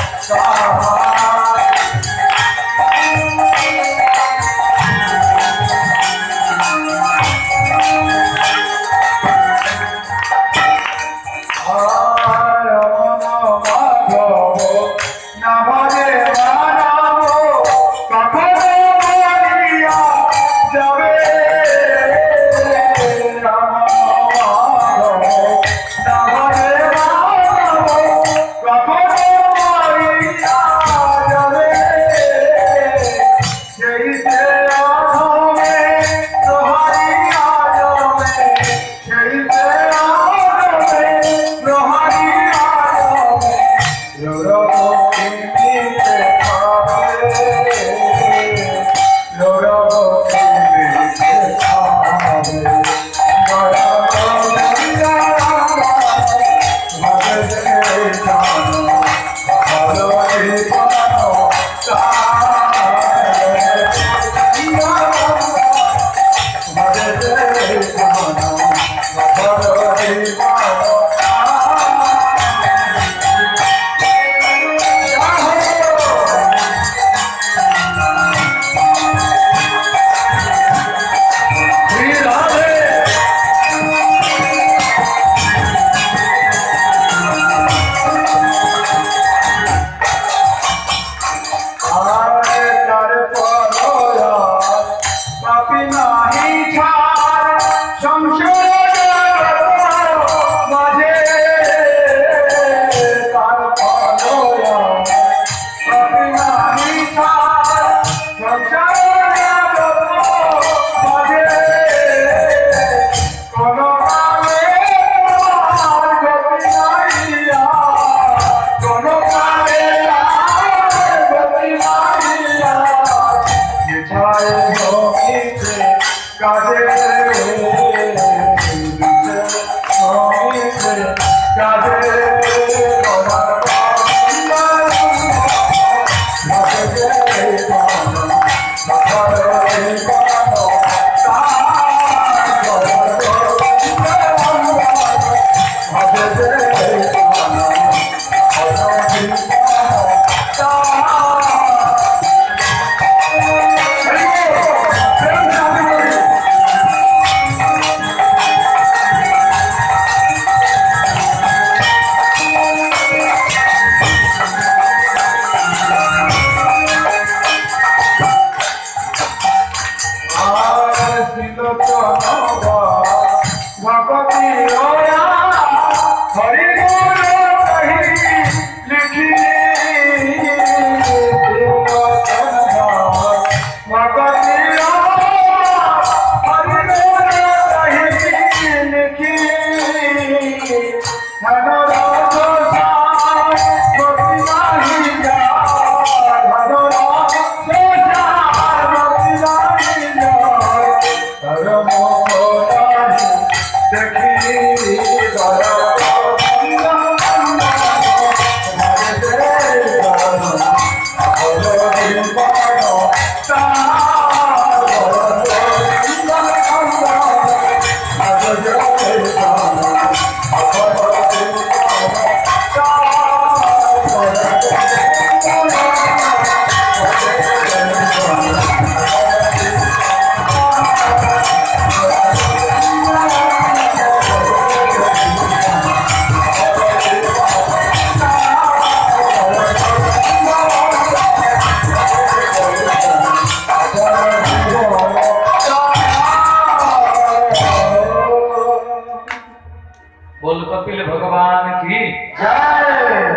बोल कपिल भगवान की जय।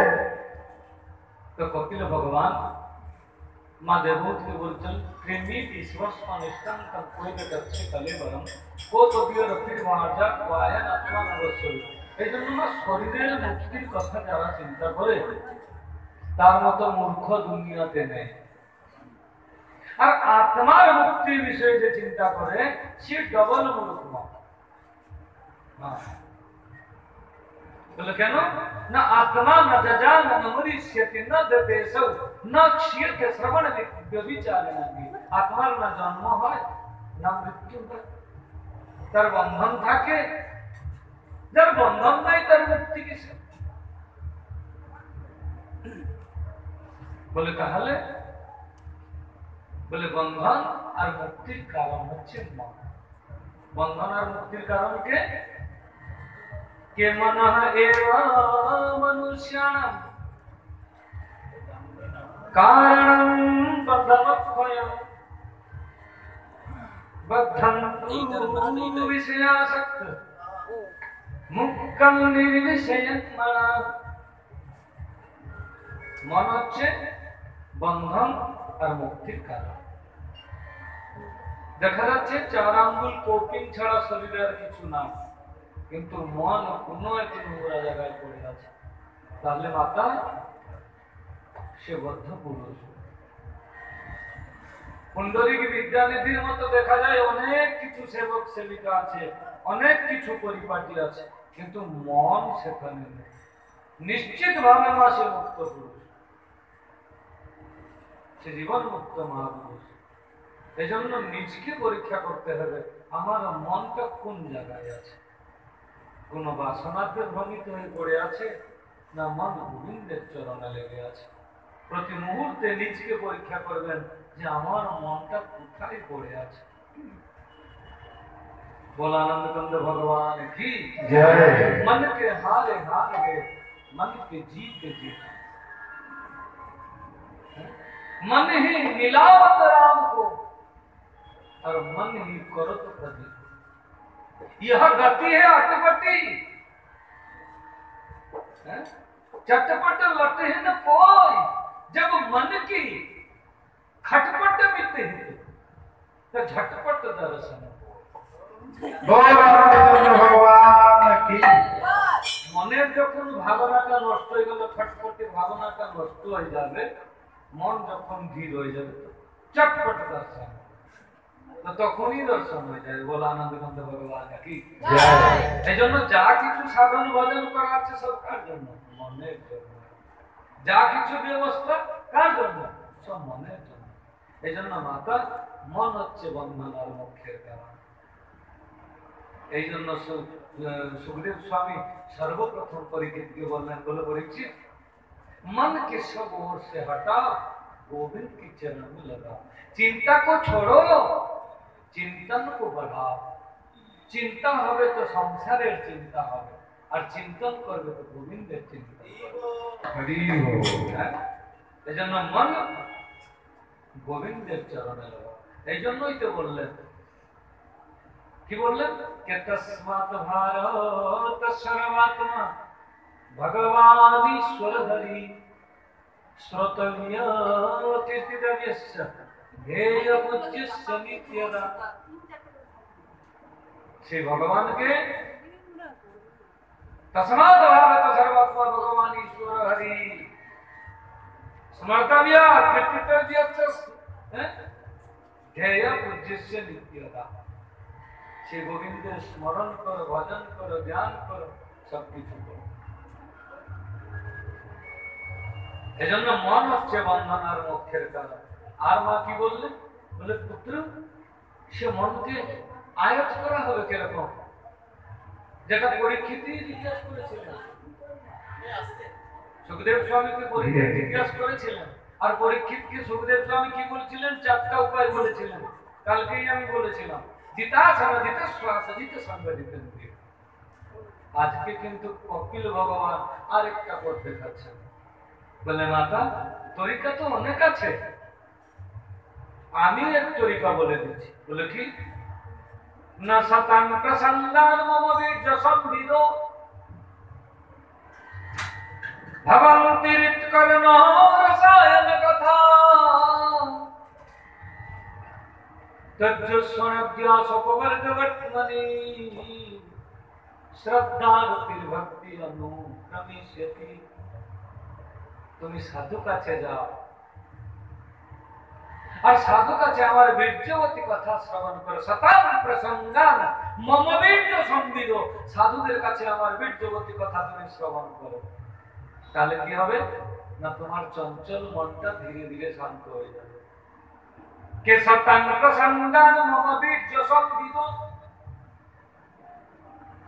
तो कपिल भगवान माँ देवभूत के बोलचल प्रेमी विश्वस्वानिष्ठं तत्कोइक दक्षे कलेवरम को तदीय रतिर महाजा वायन आत्मा नवस्य এই জন্য না শরীরের মুক্তির কথা যারা চিন্তা করে তার মতো মূর্খ দুনিয়াতে নেই আর আত্মার মুক্তির বিষয়ে যে চিন্তা করে সে ডবল মূর্খ बोले क्या न आत्मा न जजा न मनुष्यति न देशौ न क्षीर के श्रवण व्यभिचार नहीं आत्मार न जन्म হয় না মৃত্যু হয় তার বন্ধন থাকে যার বন্ধন নাই তার মুক্তি কিসে বলে তাহলে বলে বন্ধন আর মুক্তির কারণ হচ্ছে মন বন্ধন আর মুক্তির কারণ কে के मनः एव मनुष्याणां कारणं बद्धमत्वयम् बद्धं विषयासक्त मुक्तं निर्विषयत्मना मन হচ্ছে বন্ধন আর মুক্তির কারণ দেখা যাচ্ছে চার আঙ্গুল কোকিং ছাড়া শরীরে আর কিছু না কিন্তু মন কোনো এক নোংরা জায়গায় পড়ে আছে তাহলে মাতা সে বদ্ধ পুরুষ পুণ্ডরীক বিদ্যানিধির মতো দেখা যায় অনেক কিছু সেবক সেবিকা আছে অনেক কিছু পরিপাটি আছে কিন্তু মন সেখানে নেই নিশ্চিত ভাবে মা সে মুক্ত পুরুষ সে জীবন মুক্ত মহাপুরুষ এজন্য নিজকে পরীক্ষা করতে হবে আমার মনটা কোন জায়গায় আছে কোন বাসনাতে ভ্রমিত হয়ে পড়ে আছে না মন গোবিন্দের চরণে লেগে আছে প্রতি মুহূর্তে নিজকে পরীক্ষা করবেন যে আমার মনটা কোথায় পড়ে আছে बोल आनंद कंद भगवान की जय। मन के हारे हार गए मन के जीत जीत मन ही मिलावत राम को और मन ही करो तो प्रदीप यह गति है अटपटी चटपट लटे है न कोई जब मन की खटपट मिटते हैं तो झटपट दर्शन बोल रामचंद्र भगवान की মনের যখন ভাবনাটা নষ্ট হয়ে গেল খটপটে ভাবনাটা নষ্ট হয়ে যাবে মন যখন ধীর হয়ে যাবে চটপট দর্শন তো তখনই দর্শন হয়ে যায়। বলে আনন্দকান্ত ভগবান কি জয়। এই জন্য যা কিছু সাধন ভজন করা আছে সব কার জন্য? মনের জন্য। যা কিছু ব্যবস্থা কার জন্য? সব মনের জন্য। এই জন্য মাতা মন হচ্ছে বন্ধন আর মোক্ষের কারণ। এই জন্য সুখদেব স্বামী সর্বপ্রথম পরীক্ষিতকে বললেন, বলে পরীক্ষিত मन के सब ओर से हटा गोविंद के चरण में लगा। चिंता को छोड़ो, चिंतन को बढ़ाओ। चिंता হবে তো সংসারের চিন্তা হবে, আর চিন্তন করবে তো গোবিন্দের চিন্তা। হরি বল। এই জন্য মন গোবিন্দের চরণে লাগা। এই জন্যই তো বললেন, কি বললেন? কে তস্মাৎ ভারত সর্বাত্মা भगवान ईश्वर हरि श्रोतव्य तीर्थितव्यस्य ध्येय पूज्यस्य नित्यदा। श्री भगवान के तस्मात् भारत सर्वात्मा भगवान ईश्वर हरि स्मर्तव्य तीर्थितव्यस्य ध्येय पूज्यस्य नित्यदा। श्री गोविंद स्मरण करो, भजन करो, ध्यान करो, सब কিছু करो। এজন্য মন হচ্ছে বন্ধন আর মোক্ষের কারণ। আর মা কি বললেন? বলে পুত্র, সে মনকে আয়ত্ত করা হবে কিরকম? যেটা পরীক্ষিতই জিজ্ঞাসা করেছিলেন, সুখদেব স্বামীকে পরীক্ষিত জিজ্ঞাসা করেছিলেন, আর পরীক্ষিতকে সুখদেব স্বামী কি বলেছিলেন? 4টা উপায় বলেছিলেন। কালকেই আমি বলেছিলাম, জিতাসন জিতশ্বাস জিত সংগঠিতেন। আজকে কিন্তু কপিল ভগবান আরেকটা পথ দেখাচ্ছেন। বলে মাতা, তরিকা তো অনেক আছে, আমি এক তরিকা বলে দিচ্ছি। বলে কি? না শতাং প্রসঙ্গান মম বীর্য সম্বিদ ভবন্তি ঋৎকর্ণ রসায়ন কথা তজ্জস্বনব্যাসোপবর্গবর্তমনি শ্রদ্ধারতির ভক্তি অনুক্রমিষ্যতি। তুমি সাধু কাছে যাও, আর সাধু কাছে আমার বীর্যবতী কথা শ্রবণ করো। শতাং প্রসঙ্গান মম বীর্য সম্বিদ। সাধুদের কাছে আমার বীর্যবতী কথা তুমি শ্রবণ করো। তাহলে কি হবে? না তোমার চঞ্চল মনটা ধীরে ধীরে শান্ত হয়ে যাবে। কে শতাং প্রসঙ্গান মম বীর্য সম্বিদ।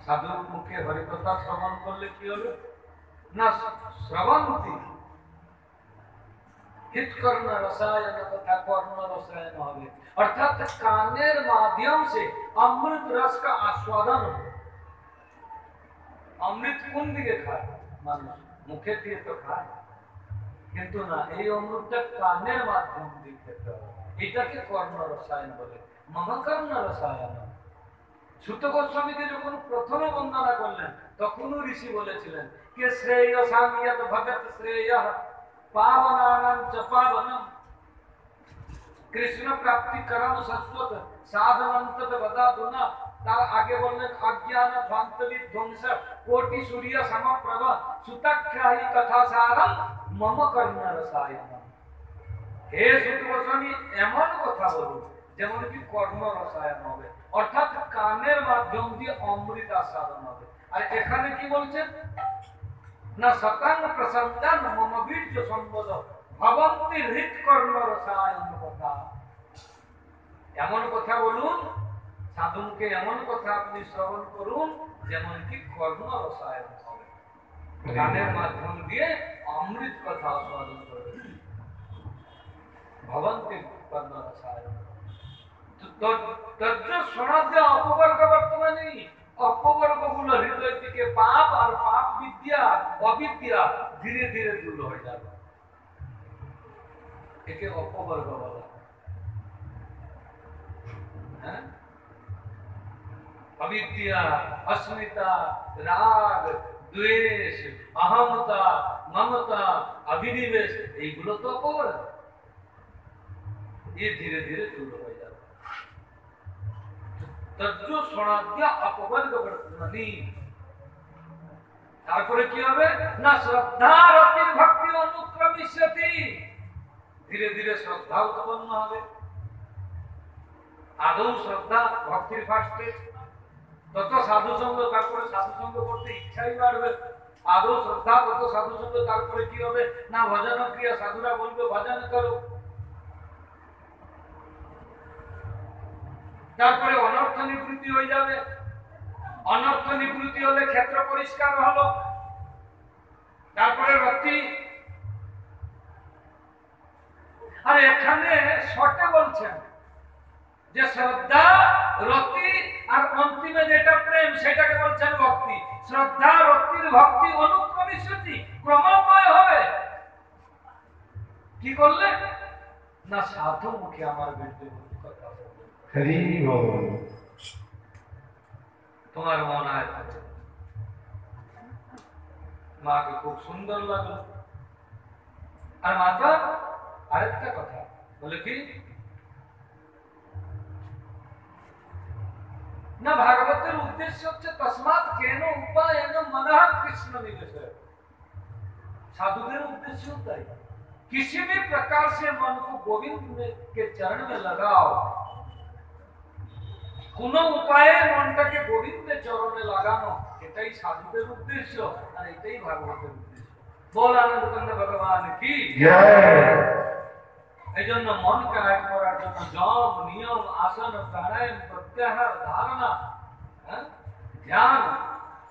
সাধুর মুখে হরিকথা শ্রবণ করলে কি হবে? না শ্রবন্তি हितकर्ण रसायन तथा कर्ण रसायन হবে, অর্থাৎ কানের মাধ্যম से अमृत रस का आस्वादन हो। অমৃত কোন দিকে খায় মানুষ? মুখে দিয়ে তো খায়, কিন্তু না, এই অমৃতটা কানের মাধ্যম দিয়ে খেতে হবে। এটাকে কর্ণ রসায়ন বলে। মহাকর্ণ রসায়ন। সুত গোস্বামীকে যখন প্রথমে বন্দনা করলেন, তখনও ঋষি বলেছিলেন কে শ্রেয়সাং ইয়ৎ ভগত শ্রেয়ঃ पावनानां च पावनम কৃষ্ণ প্রাপ্তি করম শাশ্বত সাধনম তদ বদাধুনা। তার আগে বললেন অজ্ঞান ধ্বংসবি ধ্বংস কোটি সূর্য সমপ্রভ সুতাখ্যায়ী কথা সারম মম কর্ণ রসায়ন। হে সুত গোস্বামী, এমন কথা বলুন যেমন কি কর্ণ রসায়ন হবে, অর্থাৎ কানের মাধ্যম দিয়ে অমৃত আস্বাদন হবে। আর এখানে কি বলছেন? না শতাং প্রসঙ্গান মম বীর্য সম্বদ ভবন্তি হৃৎকর্ণ রসায়ন কথা। এমন কথা বলুন, সাধুকে এমন কথা আপনি শ্রবণ করুন যেমন কি কর্ণ রসায়ন হবে, কানের মাধ্যম দিয়ে অমৃত কথা আস্বাদন করবে। ভবন্তি কর্ণ রসায়ন। তজ্জ শোনাতে অপবর্গ বর্তমানে অপবর্গগুলো হৃদয় থেকে পাপ আর পাপ বিদ্যা অবিদ্যা ধীরে ধীরে দূর হয়ে যাবে। একে অপবর্গ বলা। হ্যাঁ, अविद्या, अस्मिता, राग, द्वेष, अहमता, ममता, अभिनिवेश, এইগুলো তো অপরাধ। ये धीरे धीरे दूर हो जाता। तज्जो सोनाद्या अपवर्ग वर्तमानी। তারপরে কি হবে না শ্রদ্ধা রতির ভক্তি অনুক্রমিষ্যতি। ধীরে ধীরে শ্রদ্ধা উৎপন্ন হবে। আদৌ শ্রদ্ধা ভক্তির ফার্স্ট স্টেজ, তত সাধুসঙ্গ, তারপরে সাধুসঙ্গ করতে ইচ্ছাই বাড়বে। আদৌ শ্রদ্ধা, তত সাধুসঙ্গ, তারপরে কি হবে না ভজন ক্রিয়া, সাধুরা বলবে ভজন করো। তারপরে অনর্থ নিবৃত্তি হয়ে যাবে, অনর্থ নিবৃত্তি হলে ক্ষেত্র পরিষ্কার হলো, তারপরে রতি। আর এখানে শর্টে বলছেন যে শ্রদ্ধা, রতি আর অন্তিমে যেটা প্রেম, সেটাকে বলছেন ভক্তি। শ্রদ্ধা, রতির ভক্তি অনুক্রমিষ্যতি, ক্রমময় হবে। কি করলে না সাধু মুখে আমার বিরুদ্ধে কথা বলবে। হরি বল। তোমার মন আছে, মাকে খুব সুন্দর লাগলো। আর মাতা আরেকটা কথা বলে কি না, ভাগবতের উদ্দেশ্য হচ্ছে তসমাৎ কেন উপায়েন মনঃ কৃষ্ণ নিবেশ। সাধুদের উদ্দেশ্য তাই, किसी भी प्रकार से मन को गोविंद के चरण में लगाओ। কোন উপায়ে মনটাকে গোবিন্দের চরণে লাগানো, এটাই সাধুদের উদ্দেশ্য, আর এটাই ভাগবতের উদ্দেশ্য। বল আনন্দকান্দ ভগবান কি জয়। এই জন্য মনকে এক করার জন্য যম, নিয়ম, আসন, প্রাণায়াম, প্রত্যাহার, ধারণা, ধ্যান,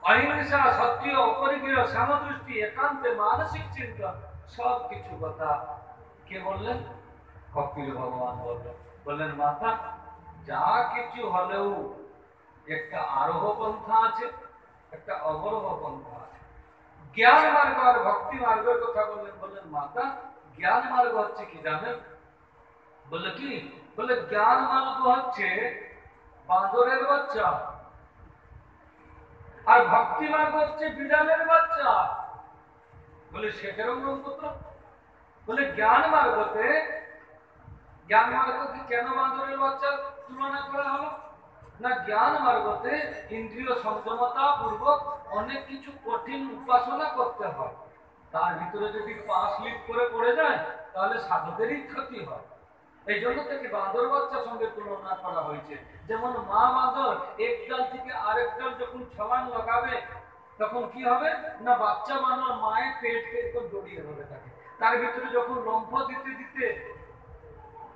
অহিংসা, সত্য, অপরিগ্রহ, সমদৃষ্টি, একান্তে মানসিক চিন্তন, সব কিছু কথা কে বললেন? কপিল ভগবান বললেন। বললেন মাতা যা কিছু হলেও একটা আরোহ পন্থা আছে, একটা অবরোহ পন্থা আছে। জ্ঞান মার্গ আর ভক্তি মার্গের কথা বললেন। বললেন মাতা জ্ঞান মার্গ হচ্ছে কি জানেন? বললে কি? বলে জ্ঞান মার্গ হচ্ছে বাঁদরের বাচ্চা, আর ভক্তি মার্গ হচ্ছে বিড়ালের বাচ্চা। বলে সে কেরকম পুত্র? বলে জ্ঞান মার্গতে, জ্ঞান মার্গকে কেন বাঁদরের বাচ্চার তুলনা করা হলো না, জ্ঞান মার্গতে ইন্দ্রিয় সংযমতা পূর্বক অনেক কিছু কঠিন উপাসনা করতে হয়। তার ভিতরে যদি পা স্লিপ করে পড়ে যায় তাহলে সাধকেরই ক্ষতি হয়। এই জন্য থেকে বাঁদর বাচ্চার সঙ্গে তুলনা করা হয়েছে। যেমন মা বাঁদর এক ডাল থেকে আরেক ডাল যখন ছলাং লাগাবে তখন কি হবে না, বাচ্চা বানর মায়ের পেট করে জড়িয়ে ধরে থাকে। তার ভিতরে যখন লম্ফ দিতে দিতে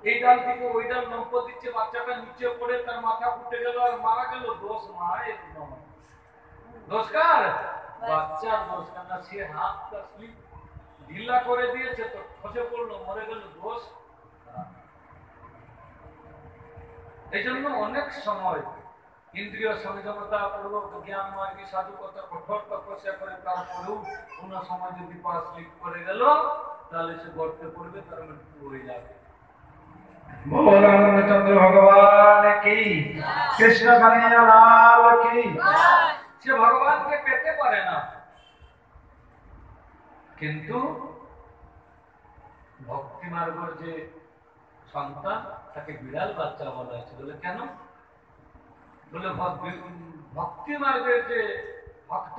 এই ডাল থেকে ওই ডাল লম্ফ দিচ্ছে, বাচ্চাটা নিচে পড়ে তার মাথা ফুটে গেল আর মারা গেল, দোষ মায়ের নয়। দোষ কার? বাচ্চার দোষ। কেন সে হাতটা স্লিপ ঢিলা করে দিয়েছে তো খসে পড়লো, মরে গেল, দোষ। এই জন্য অনেক সময় ইন্দ্রিয় সংযমতা পূর্বক জ্ঞান মার্গী সাধুকতা কঠোর তপস্যা করে তারপরেও কোন সময় যদি পা স্লিপ করে গেল তাহলে সে গর্তে পড়বে, তার মৃত্যু হয়ে যাবে। बोल रामचंद्र भगवान की, कृष्ण कन्हैया लाल की। সে ভগবানকে পেতে পারে না, কিন্তু ভক্তি মার্গের যে সন্তান তাকে বিড়াল বাচ্চা বলা হয়েছে। বলে কেন? বলে ভক্তি মার্গের যে ভক্ত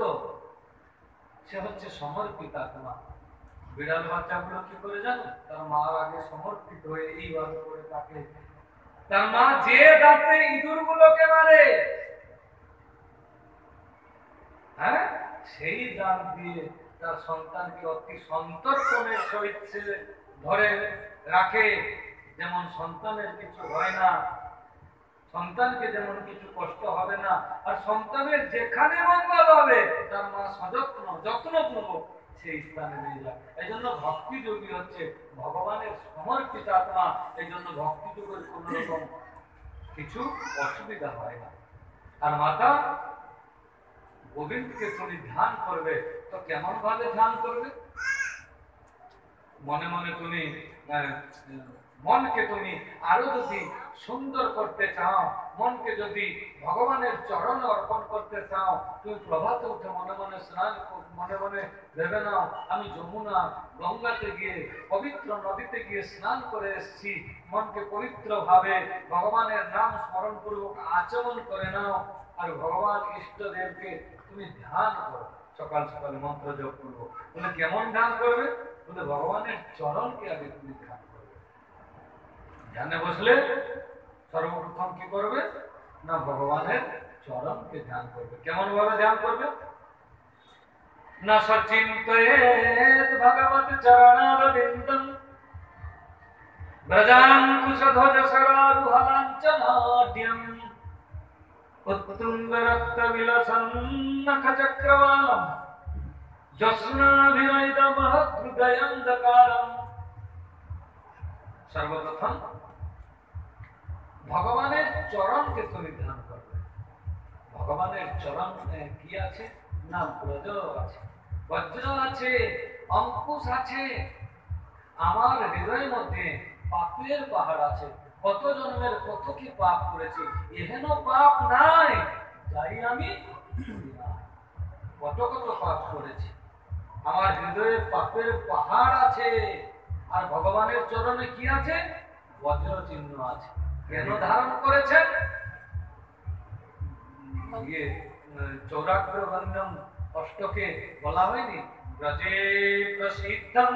সে হচ্ছে সমর্পিত আত্মা। বিড়াল বাচ্চাগুলো কি করে জানো? তার মার আগে সমর্পিত হয়ে এইভাবে করে তাকে, তার মা যে দাঁতে ইঁদুর গুলোকে মারে, হ্যাঁ, সেই দাঁত দিয়ে তার সন্তানকে অতি সন্তর্পণের সহিত সে ধরে রাখে। যেমন সন্তানের কিছু হয় না, সন্তানকে যেমন কিছু কষ্ট হবে না, আর সন্তানের যেখানে মঙ্গল হবে তার মা সযত্ন যত্নপূর্বক সেই স্থানে নিয়ে যায়। এই জন্য ভক্তি যোগী হচ্ছে ভগবানের সমর্পিত আত্মা। এই জন্য ভক্তি যোগের কোন রকম কিছু অসুবিধা হয় না। আর মাতা গোবিন্দকে তুমি ধ্যান করবে তো কেমন ভাবে ধ্যান করবে? মনে মনে তুমি মনকে তুমি আরো যদি সুন্দর করতে চাও, মনকে যদি ভগবানের চরণ অর্পণ করতে চাও, তুমি প্রভাতে উঠে মনে মনে স্নান, মনে মনে ভেবে নাও আমি যমুনা গঙ্গাতে গিয়ে পবিত্র নদীতে গিয়ে স্নান করে এসেছি। মনকে পবিত্র ভাবে ভগবানের নাম স্মরণ পূর্বক আচরণ করে নাও, আর ভগবান ইষ্টদেবকে তুমি ধ্যান করো সকাল সকাল মন্ত্র জপ করবো। বলে কেমন ধ্যান করবে? বলে ভগবানের চরণকে আগে তুমি ধ্যান করবে। ধ্যানে বসলে সর্বপ্রথম কি করবে না ভগবানের চরণকে ধ্যান করবে। কেমন ভাবে ধ্যান করবে না সচিন্তয়েত ভগবত চরণারবিন্দম ব্রজাঙ্কুশধ্বজ সরারুহলাঞ্চনাঢ্যম উত্তুঙ্গ রক্ত বিলসন্নখ চক্রবালম জস্নাভিনয়দমহৃদয়ন্ধকারম। সর্বপ্রথম ভগবানের চরণকে তুমি ধ্যান করবে। ভগবানের চরণে কি আছে না ব্রজ আছে, বজ্র আছে, অঙ্কুশ আছে। আমার হৃদয়ের মধ্যে পাপের পাহাড় আছে। কত জন্মের কত কি পাপ করেছি, এহেন পাপ নাই যাই আমি কত কত পাপ করেছি। আমার হৃদয়ে পাপের পাহাড় আছে। আর ভগবানের চরণে কি আছে বজ্র চিহ্ন আছে। কেন ধারণ করেছেন চৌরাগ্র বন্ধন অষ্টকে বলা হয়নি ব্রজে প্রসিদ্ধম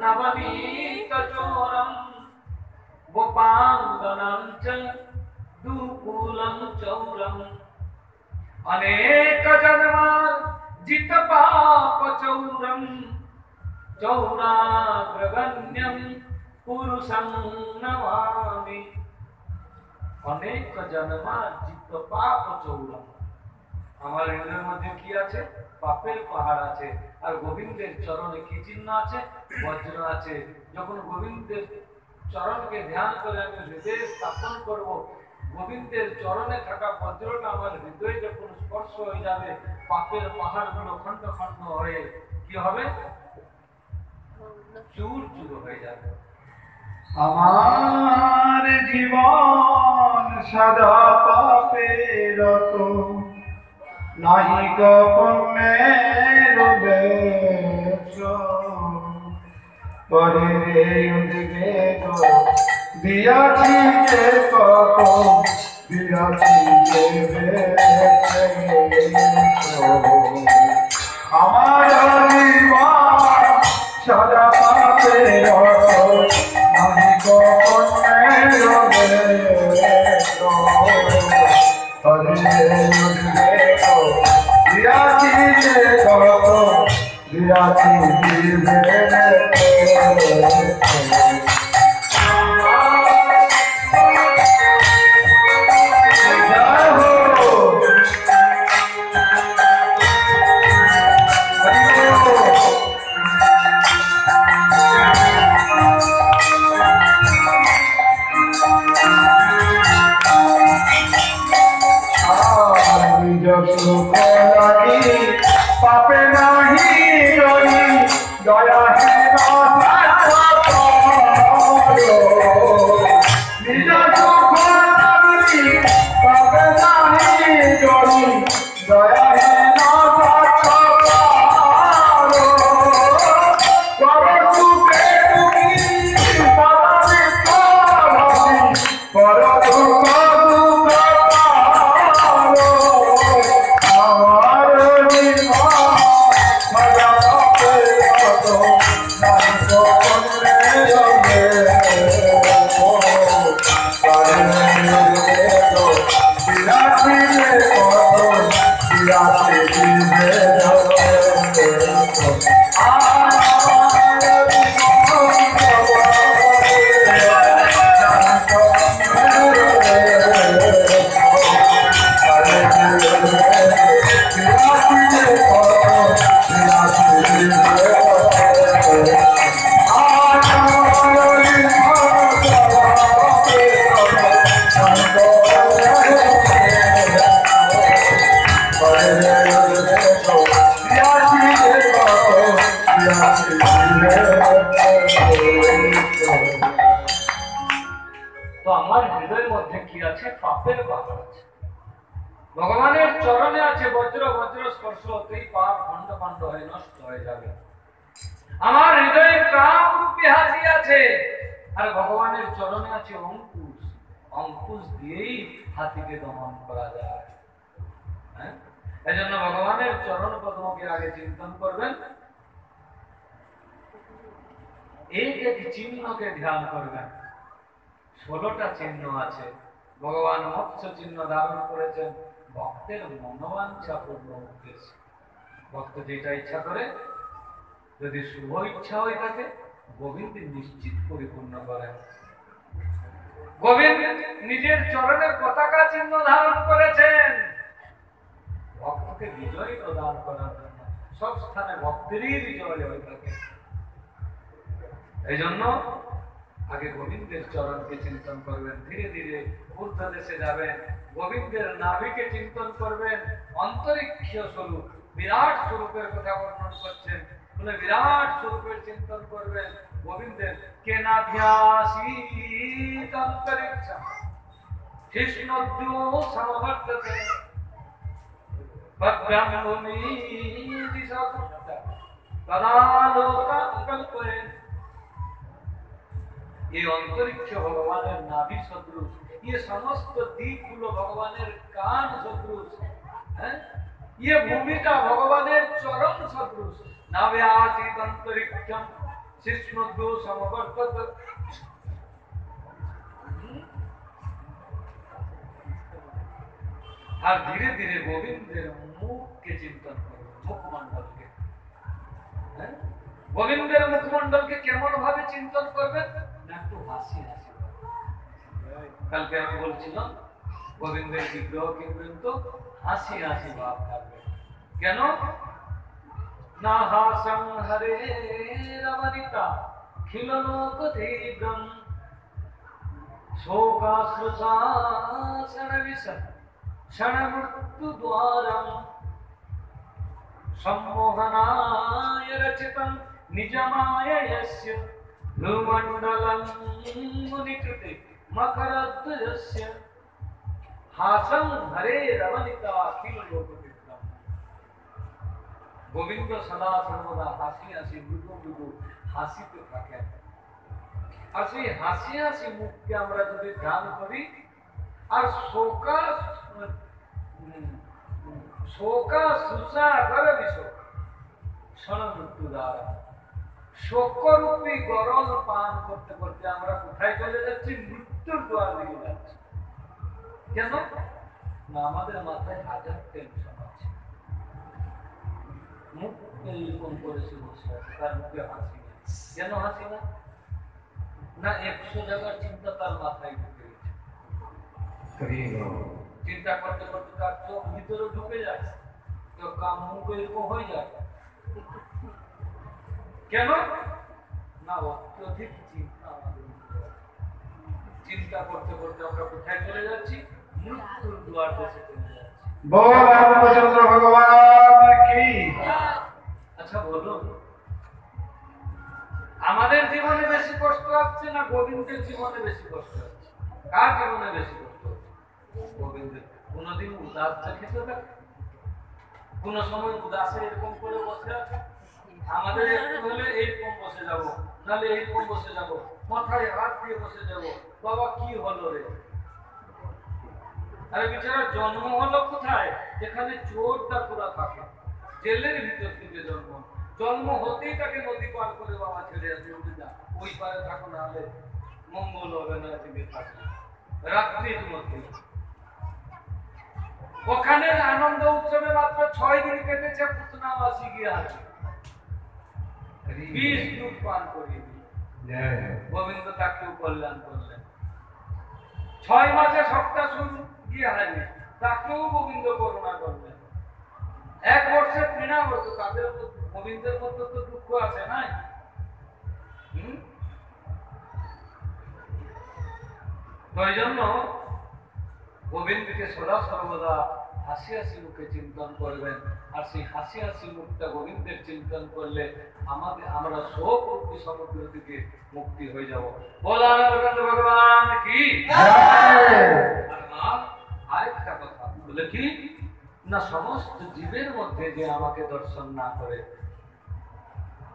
নবনীত চোরম গোপাঙ্গনম চ দুকুলম চৌরম অনেক জন্মার জিত পাপ চৌরম চৌরাগ্রগণ্যম পুরুষং নমামি। অনেক জন্মা জিত পাপ চৌরম। আমার হৃদয়ের মধ্যে কি আছে পাপের পাহাড় আছে। আর গোবিন্দের চরণে কি চিহ্ন আছে বজ্র আছে। যখন গোবিন্দের চরণকে ধ্যান করে আমি হৃদয়ে স্থাপন করব, গোবিন্দের চরণে থাকা বজ্রটা আমার হৃদয়ে যখন স্পর্শ হয়ে যাবে পাপের পাহাড়গুলো খণ্ড খণ্ড হয়ে কি হবে চূর চূর হয়ে যাবে। আমার জীবন সদা পাপের তো নাহি গো পুণ্যের বেশ পরে রে উদ্বেগ দিয়াছি যে কত দিয়াছি যে আমার জীবন সদা পাপের নাহি গো পুণ্যের বেশ পরে রে উদ্বেগ দিয়াছি যে কত দিয়াছি পাপে নাহি ডরি দয়া নিজ সুখ লাগি পাপে নাহি ডরি দয়া তো আমার হৃদয়ের মধ্যে কি আছে পাপের পাহাড় আছে। ভগবানের চরণে আছে বজ্র, বজ্র স্পর্শ হতেই পাপ খণ্ড খণ্ড হয়ে নষ্ট হয়ে যাবে। আমার হৃদয়ে কাম রূপী হাতি আছে আর ভগবানের চরণে আছে অঙ্কুশ। অঙ্কুশ দিয়েই হাতিকে দমন করা যায়। এই জন্য ভগবানের চরণ পদ্মকে আগে চিন্তন করবেন, এক এক চিহ্নকে ধ্যান করবেন। 16টা চিহ্ন আছে। ভগবান মৎস্য চিহ্ন ধারণ করেছেন ভক্তের মনোবাঞ্ছা পূর্ণ উদ্দেশ্য। ভক্ত যেটা ইচ্ছা করে, যদি শুভ ইচ্ছা হয়ে থাকে, গোবিন্দ নিশ্চিত পরিপূর্ণ করেন। গোবিন্দ নিজের চরণের পতাকা চিহ্ন ধারণ করেছেন ভক্তকে বিজয় প্রদান করার জন্য। সব স্থানে ভক্তেরই বিজয় হয়ে থাকে। এই জন্য আগে গোবিন্দের চরণকে চিন্তন করবেন, ধীরে ধীরে ঊর্ধ্ব দেশে যাবেন, গোবিন্দের নাভিকে চিন্তন করবেন। অন্তরিক্ষীয় স্বরূপ, বিরাট স্বরূপের কথা বর্ণন করছেন, বলে বিরাট স্বরূপের চিন্তন করবেন গোবিন্দের। কেনাভ্যাসীত অন্তরিক্ষ কৃষ্ণদ্যু সমবর্ততে পদ্মভূমি দিশাপুত্তা তদালোকাৎ কল্পয়েন। এই অন্তরিক্ষ ভগবানের নাভি সদৃশ, ये समस्त दिकগুলো ভগবানের কান সদৃশ, হ্যাঁ, ये ভূমিকা ভগবানের চরণ সদৃশ। নাভে আসিত অন্তরিক্ষম শিষ্ণদ্যু সমবর্তত। আর ধীরে ধীরে গোবিন্দের মুখকে চিন্তন করবে, মুখমণ্ডলকে। হ্যাঁ, গোবিন্দের মুখমণ্ডলকে কেমন ভাবে চিন্তন করবেন না, একটু হাসি হাসি। কালকে আমি বলছিলাম গোবিন্দের বিগ্রহ কিনবেন তো হাসি হাসি ভাব থাকবে। কেন না হাসং হরে রমণিকা খিললোক ধীব্রম শোকাশ্রুশাসন বিশদ क्षणमृत्यु द्वारम सम्मोहनाय रचितं निजमायस्य भूमण्डलं मुनिकृते मकरद्वयस्य हासं हरे रमणिका अखिल लोकविक्रम। गोविंद सदा सर्वदा हासि हासि मृदु मृदु हासिते থাকেন। আর সেই হাসি হাসি মুখকে আমরা যদি ধ্যান করি, আর শোকাশ্রুসাগর বিশোক ক্ষণমৃত্যু দ্বারা শোকরূপী গরল পান করতে করতে আমরা কোথায় চলে যাচ্ছি? মৃত্যুর দ্বার দিকে যাচ্ছি। কেন না, আমাদের মাথায় হাজার টেনশন আছে। মুখ এরকম করেছে বসে আছে, তার মুখে হাসি না। কেন হাসি না? না 100 জায়গার চিন্তা তার মাথায় ঢুকে গেছে। চিন্তা করতে করতে তার চোখ ভিতরে ঢুকে যায়, তো কাম মুখ এরকম হয়ে যায়। কেন না, অত্যধিক চিন্তা আমাদের। চিন্তা করতে করতে আমরা কোথায় চলে যাচ্ছি? মৃত্যুর দুয়ার দেশে চলে যাচ্ছি। बोल रामचंद्र भगवान की। আচ্ছা বলুন, আমাদের জীবনে বেশি কষ্ট হচ্ছে না গোবিন্দের জীবনে বেশি কষ্ট হচ্ছে? কার জীবনে বেশি কষ্ট হচ্ছে? গোবিন্দের। কোনদিন উদাস দেখেছো? কোন সময় উদাসে এরকম করে বসে আছে? আমাদের একটু হলে এইরকম বসে যাব, নাহলে এইরকম বসে যাব, মাথায় হাত দিয়ে বসে যাব, বাবা কি হলো রে। আরে বেচারা জন্ম হলো কোথায়? যেখানে চোরটা পুরা থাকে, জেলের ভিতর থেকে জন্ম। জন্ম হতেই তাকে নদী পার করে বাবা ছেড়ে আসে, উঠে যা ওই পারে থাকো, নাহলে মঙ্গল হবে না। দিকে থাকে রাত্রির মধ্যে। ওখানে আনন্দ উৎসবে মাত্র 6 দিন কেটেছে, পুতনাবাসী গিয়ে আছে 20 দুধ পান করিয়ে দিল। গোবিন্দ তাকেও কল্যাণ করলেন। 6 মাসে সপ্তাহ শুরু গিয়ে হারিয়ে তাকেও গোবিন্দ করুণা করলেন। 1 বর্ষে তৃণাবর্ত, তাদের গোবিন্দের মধ্যে তো দুঃখ আছে নাই? তো এই জন্য গোবিন্দকে সদা সর্বদা হাসি হাসি মুখে চিন্তন করবেন। আর সেই হাসি হাসি মুখটা গোবিন্দের চিন্তন করলে আমরা শোকরূপী সমুদ্র থেকে মুক্তি হয়ে যাব। বলা ভগবান কি। আরেকটা কথা বলে কি না, সমস্ত জীবের মধ্যে যে আমাকে দর্শন না করে,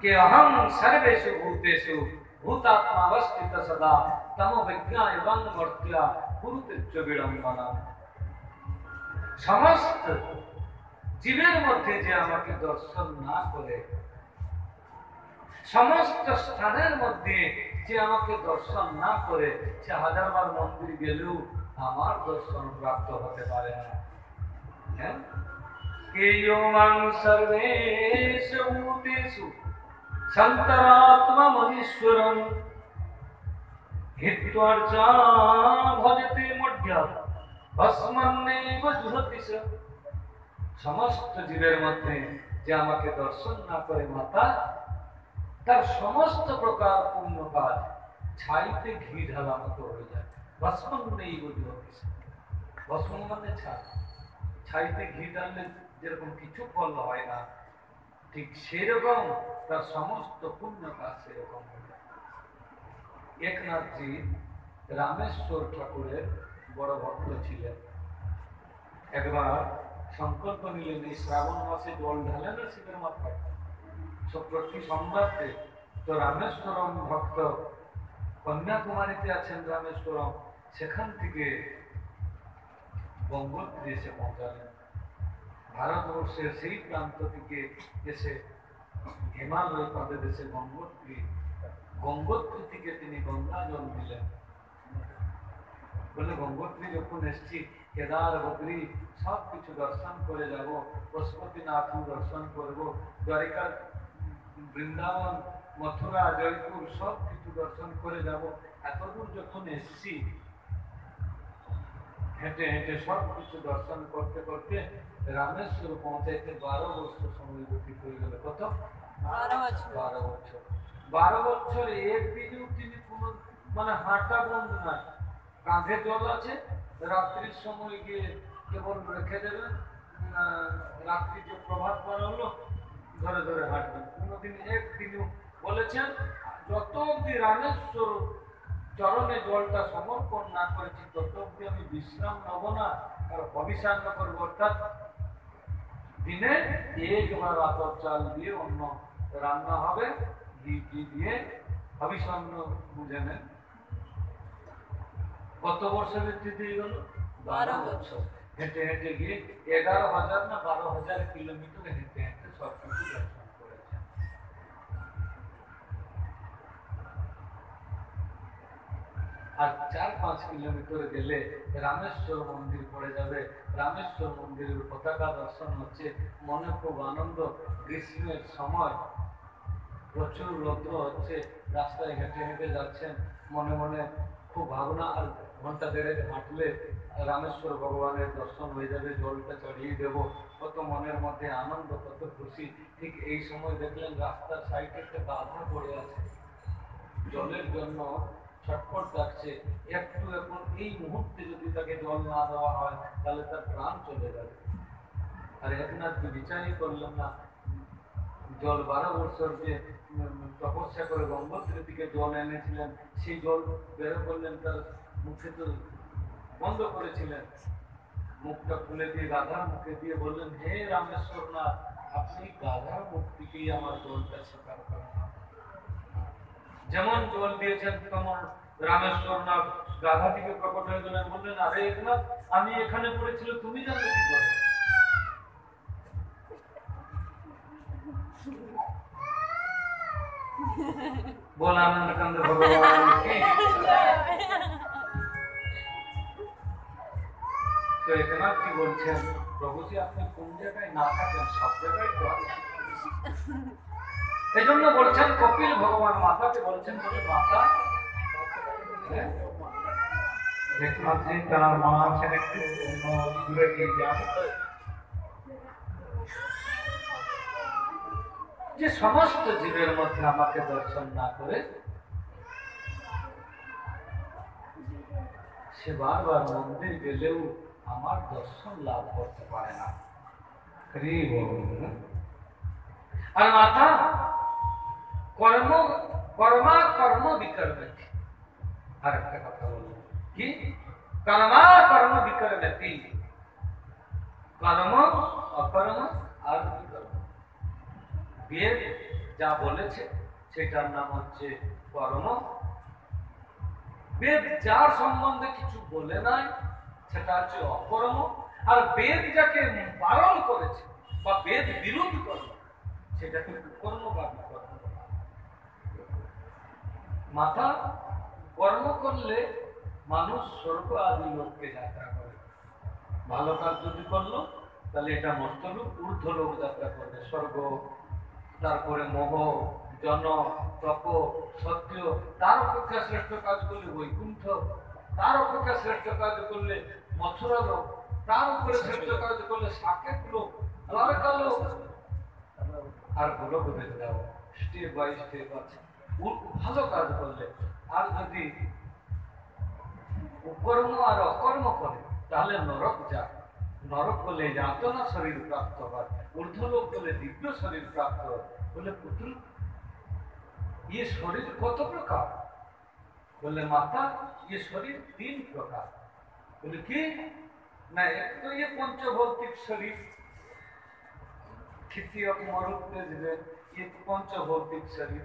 কে অহং সর্বেষু ভূতেষু ভূতাত্মাবস্থিত সদা তম বিজ্ঞা এবং মর্ত্যা কুরুতেচ্চ বিড়ম্বনা। সমস্ত জীবের মধ্যে যে আমাকে দর্শন না করে, সমস্ত স্থানের মধ্যে যে আমাকে দর্শন না করে সে হাজারবার মন্দির গেলেও আমার দর্শন প্রাপ্ত হতে পারে না। হ্যাঁ, কেয়ং সর্বেষু ভূতেষু সন্তরাত্মমনীশ্বরং হিত্বার্চা ভজতে মধ্যা ভস্মন্নৈব জুহতি স। সমস্ত জীবের মধ্যে যে আমাকে দর্শন না করে মাতা, তার সমস্ত প্রকার পূর্ণ কাজ ছাইতে ঘি ঢালা মতো হয়ে যায়। ভস্মন্নৈব জুহতি স। ভস্ম মানে ছাই, ছাইতে ঘি ঢাললে যেরকম কিছু ফল হয় না, ঠিক সেরকম তার সমস্ত পুণ্য কাজ সেরকম হয়ে যায়। একনাথজি রামেশ্বর ঠাকুরের বড় ভক্ত ছিলেন। একবার সংকল্প নিলেন এই শ্রাবণ মাসে জল ঢালে না শিবের মাথায়, প্রতি সোমবারে। তো রামেশ্বরম ভক্ত কন্যাকুমারীতে আছেন রামেশ্বরম, সেখান থেকে গঙ্গোত্রী এসে পৌঁছালেন। ভারতবর্ষের সেই প্রান্ত থেকে এসে হিমালয় প্রদেশে গঙ্গোত্রী, গঙ্গোত্রী থেকে তিনি গঙ্গা জল দিলেন। বলে গঙ্গোত্রী যখন এসছি, কেদার বদ্রী সব কিছু দর্শন করে যাব, পশুপতিনাথ দর্শন করব, দ্বারিকার বৃন্দাবন মথুরা জয়পুর সব কিছু দর্শন করে যাব। এতদূর যখন এসছি, হেঁটে হেঁটে সব কিছু দর্শন করতে করতে রামেশ্বর পৌঁছাইতে 12 বছর সময় ব্যতীত হয়ে গেল। কত? 12 বছর। 12 বছর একদিনও তিনি কোন মানে হাঁটা বন্ধ নাই, কাঁধে জল আছে, রাত্রির সময় গিয়ে কেবল রেখে দেবেন, রাত্রি যে প্রভাত পার হলো ধরে ধরে হাঁটবেন। কোনোদিন একদিনও বলেছেন যত অব্দি রামেশ্বর চরণে জলটা সমর্পণ না করেছি তত অব্দি আমি বিশ্রাম নেব না আর অভিসান্ন করবো। অর্থাৎ দিনে একবার আতপ চাল দিয়ে অন্য রান্না হবে, ঘি দিয়ে অভিসান্ন বুঝে নেন। কত বছর ব্যতীত হয়ে গেল? 12 বছর। হেঁটে হেঁটে গিয়ে 11,000 না 12,000 কিলোমিটার হেঁটে হেঁটে সব কিছু দর্শন করেছেন। আর 4-5 কিলোমিটার গেলে রামেশ্বর মন্দির পড়ে যাবে। রামেশ্বর মন্দিরের পতাকা দর্শন হচ্ছে, মনে খুব আনন্দ। গ্রীষ্মের সময় প্রচুর রৌদ্র হচ্ছে, রাস্তায় হেঁটে হেঁটে যাচ্ছেন, মনে মনে খুব ভাবনা। আর ঘন্টা দেড়েক হাঁটলে রামেশ্বর ভগবানের দর্শন হয়ে যাবে, জলটা চড়িয়ে দেব, কত মনের মধ্যে আনন্দ, কত খুশি। ঠিক এই সময় দেখলেন রাস্তার সাইডে একটা গাধা পড়ে আছে, জলের জন্য ছটফট ডাকছে। একটু এখন এই মুহূর্তে যদি তাকে জল না দেওয়া হয় তাহলে তার প্রাণ চলে যাবে। আর একনাথ বিচারই করলেন না, জল 12 বছর যে তপস্যা করে গঙ্গোত্রী থেকে জল এনেছিলেন, সেই জল বের করলেন, তার মুখে তো বন্ধ করেছিলেন, মুখটা খুলে দিয়ে গাধার মুখে দিয়ে বললেন, হে রামেশ্বর নাথ, আপনি গাধার মুখ থেকেই আমার জলটা স্বীকার করেন। যেমন জল দিয়েছেন তেমন রামেশ্বর নাথ গাধা থেকে প্রকট হয়ে গেলেন, বললেন, আরে একনাথ, আমি এখানে পড়েছিল তুমি জানলে কি করে? बोल आनंद कंद भगवान की। तो एकनाथ जी বলছেন, প্রভু জি আপনি কোন জায়গায় না থাকেন সব জায়গায় তো আছেন। এজন্য বলছেন কপিল ভগবান মাতাকে বলছেন, বলে মাতা একনাথ জি তার মা আছেন একটু দূরে গিয়ে যান। যে সমস্ত জীবের মধ্যে আমাকে দর্শন না করে সে বারবার মন্দির গেলেও আমার দর্শন লাভ করতে পারে না। আর মাতা কর্ম বিকর্মতি। আর একটা কথা বলবো কি, কর্ম বিকর্মতি, কর্ম অকর্ম আর বিকর্ম। বেদ যা বলেছে সেটার নাম হচ্ছে কর্ম। বেদ যার সম্বন্ধে কিছু বলে নাই সেটা হচ্ছে অকর্ম। আর বেদ যাকে বারণ করেছে বা বেদ বিরোধী কর্ম সেটাকে কুকর্ম বা বিকর্ম। মাথা কর্ম করলে মানুষ স্বর্গ আদি লোককে যাত্রা করে। ভালো কাজ যদি করলো তাহলে এটা মস্তলোক, ঊর্ধ্ব লোক যাত্রা করবে, স্বর্গ, তারপরে মোহ, জন, তপ, সত্য, তার অপেক্ষা শ্রেষ্ঠ কাজ করলে বৈকুণ্ঠ, তার অপেক্ষা শ্রেষ্ঠ কাজ করলে মথুরা লোক, তার উপরে শ্রেষ্ঠ কাজ করলে সাকেত লোক, দ্বারকা লোক, আর গোলক যাও, স্টেপ বাই স্টেপ আছে। ভালো কাজ করলে, আর যদি কর্ম আর অকর্ম করে তাহলে নরক যায়। নরক হলে যাতনা শরীর প্রাপ্ত হয়, ঊর্ধ্বলোক হলে দিব্য শরীর প্রাপ্ত হয়। বলে পুত্র, ये शरीर कत प्रकार? बोले माता, ये शरीर 3 प्रकार। बोले कि ना, एक तो ये पंचभौतिक शरीर, तृतीय मरुत्व, ये पंचभौतिक शरीर।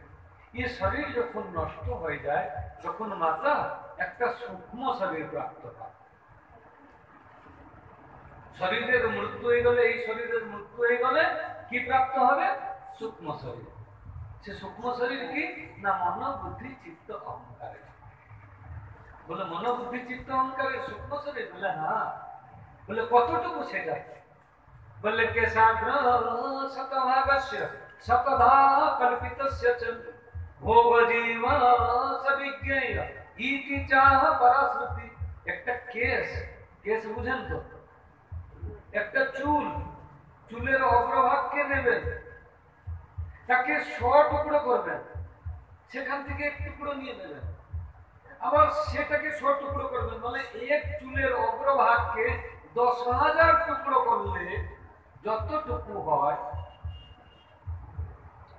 ये शरीर যখন নষ্ট হয়ে যায় তখন মাতা একটা সূক্ষ্ম শরীর প্রাপ্ত হয়। শরীরের মৃত্যু হয়ে গেলে, এই শরীরের মৃত্যু হয়ে গেলে কি প্রাপ্ত হবে? সূক্ষ্ম শরীর। সে সূক্ষ্ম শরীর কি না, মন বুদ্ধি চিত্ত অহংকারে। বলে মন বুদ্ধি চিত্ত অহংকারের সূক্ষ্ম শরীর? বলে হ্যাঁ। বলে কতটুকু সেটা? বলে কেশাগ্র শতভাগস্য শতধা কল্পিতস্য চ ভোগ জীব সবিজ্ঞেয় ইতি চাহ পরাশ্রুতি। একটা কেশ, কেশ বুঝেন তো? একটা চুল, চুলের অগ্রভাগকে নেবেন, তাকে 100 টুকরো করবেন, সেখান থেকে 1 টুকরো নিয়ে নেবেন, আবার সেটাকে 100 টুকরো করবেন, মানে এক চুলের অগ্রভাগকে 10,000 টুকরো করলে যতটুকু হয়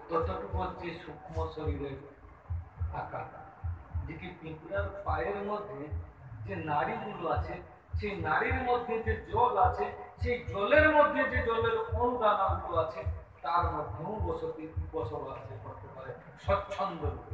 ততটুকু হচ্ছে সূক্ষ্ম শরীরের আকার। যে কি পিঁপড়ার পায়ের মধ্যে যে নাড়িগুলো আছে, সেই নাড়ির মধ্যে যে জল আছে, সেই জলের মধ্যে যে জলের অনুদানাগুলো আছে, তার মধ্যেও বসবাস করতে পারে স্বচ্ছন্দ রূপে।